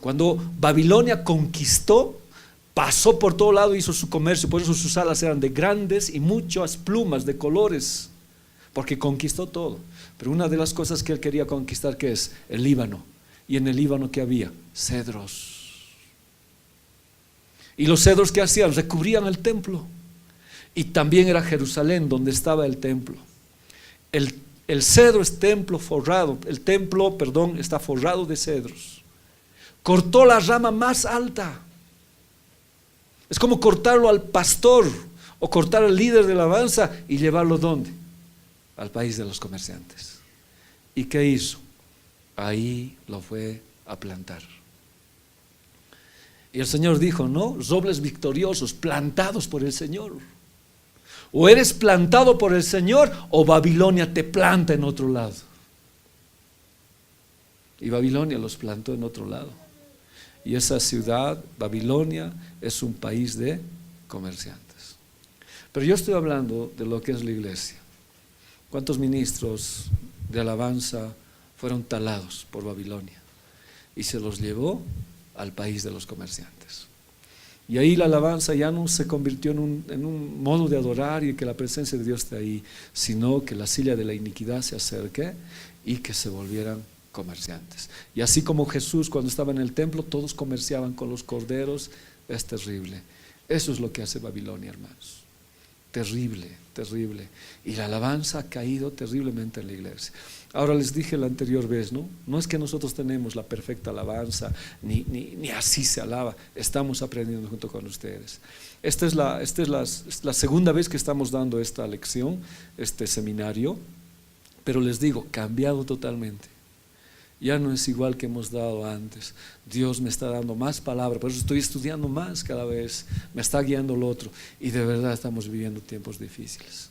S1: Cuando Babilonia conquistó, pasó por todo lado, hizo su comercio, por eso sus alas eran de grandes y muchas plumas de colores, porque conquistó todo. Pero una de las cosas que él quería conquistar, ¿qué es? El Líbano. Y en el Líbano, ¿qué había? Cedros. Y los cedros, ¿qué hacían? Recubrían el templo. Y también era Jerusalén donde estaba el templo. El cedro es templo forrado, el templo, perdón, está forrado de cedros. Cortó la rama más alta. Es como cortarlo al pastor o cortar al líder de la alabanza y llevarlo ¿dónde? Al país de los comerciantes. ¿Y qué hizo? Ahí lo fue a plantar. Y el Señor dijo, no, robles victoriosos, plantados por el Señor. O eres plantado por el Señor o Babilonia te planta en otro lado. Y Babilonia los plantó en otro lado. Y esa ciudad, Babilonia, es un país de comerciantes. Pero yo estoy hablando de lo que es la iglesia. ¿Cuántos ministros de alabanza fueron talados por Babilonia? Y se los llevó al país de los comerciantes. Y ahí la alabanza ya no se convirtió en un modo de adorar y que la presencia de Dios esté ahí, sino que la silla de la iniquidad se acerque y que se volvieran comerciantes. Y así como Jesús cuando estaba en el templo, todos comerciaban con los corderos, es terrible. Eso es lo que hace Babilonia, hermanos. Terrible, terrible. Y la alabanza ha caído terriblemente en la iglesia. Ahora les dije la anterior vez, no es que nosotros tenemos la perfecta alabanza, ni así se alaba, estamos aprendiendo junto con ustedes. Esta es la segunda vez que estamos dando esta lección, este seminario, pero les digo, cambiado totalmente. Ya no es igual que hemos dado antes. Dios me está dando más palabra, por eso estoy estudiando más cada vez, me está guiando el otro, y de verdad estamos viviendo tiempos difíciles.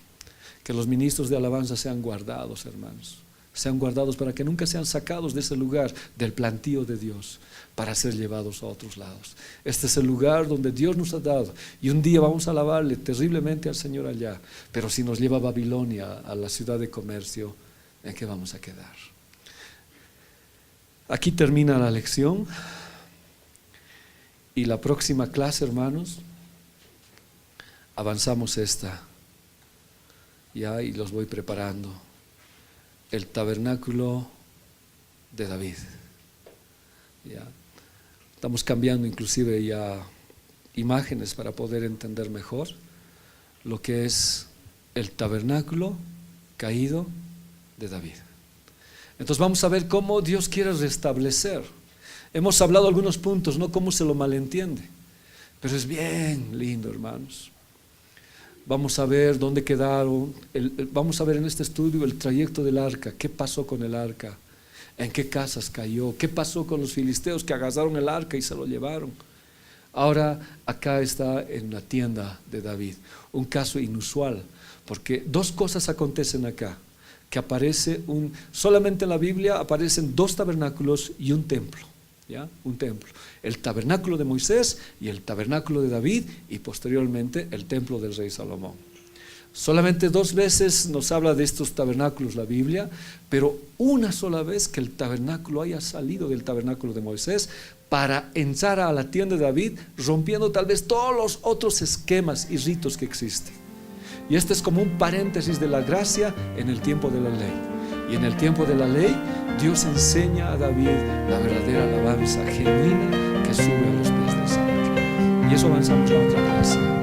S1: Que los ministros de alabanza sean guardados, hermanos. Sean guardados para que nunca sean sacados de ese lugar del plantío de Dios para ser llevados a otros lados. Este es el lugar donde Dios nos ha dado y un día vamos a alabarle terriblemente al Señor allá, pero si nos lleva a Babilonia, a la ciudad de comercio, ¿en qué vamos a quedar? Aquí termina la lección y la próxima clase, hermanos, avanzamos esta ya y los voy preparando. El tabernáculo de David. Ya. Estamos cambiando inclusive ya imágenes para poder entender mejor lo que es el tabernáculo caído de David. Entonces vamos a ver cómo Dios quiere restablecer. Hemos hablado algunos puntos, no cómo se lo malentiende, pero es bien lindo, hermanos. Vamos a ver dónde quedaron, vamos a ver en este estudio el trayecto del arca, qué pasó con el arca, en qué casas cayó, qué pasó con los filisteos que agarraron el arca y se lo llevaron. Ahora acá está en la tienda de David, un caso inusual, porque dos cosas acontecen acá, que aparece solamente en la Biblia aparecen dos tabernáculos y un templo. ¿Ya? Un templo, el tabernáculo de Moisés y el tabernáculo de David y posteriormente el templo del rey Salomón. Solamente dos veces nos habla de estos tabernáculos la Biblia, pero una sola vez que el tabernáculo haya salido del tabernáculo de Moisés para entrar a la tienda de David, rompiendo tal vez todos los otros esquemas y ritos que existen. Y este es como un paréntesis de la gracia en el tiempo de la ley. Y en el tiempo de la ley, Dios enseña a David la verdadera alabanza genuina que sube a los pies del Señor. Y eso avanzamos a otra clase.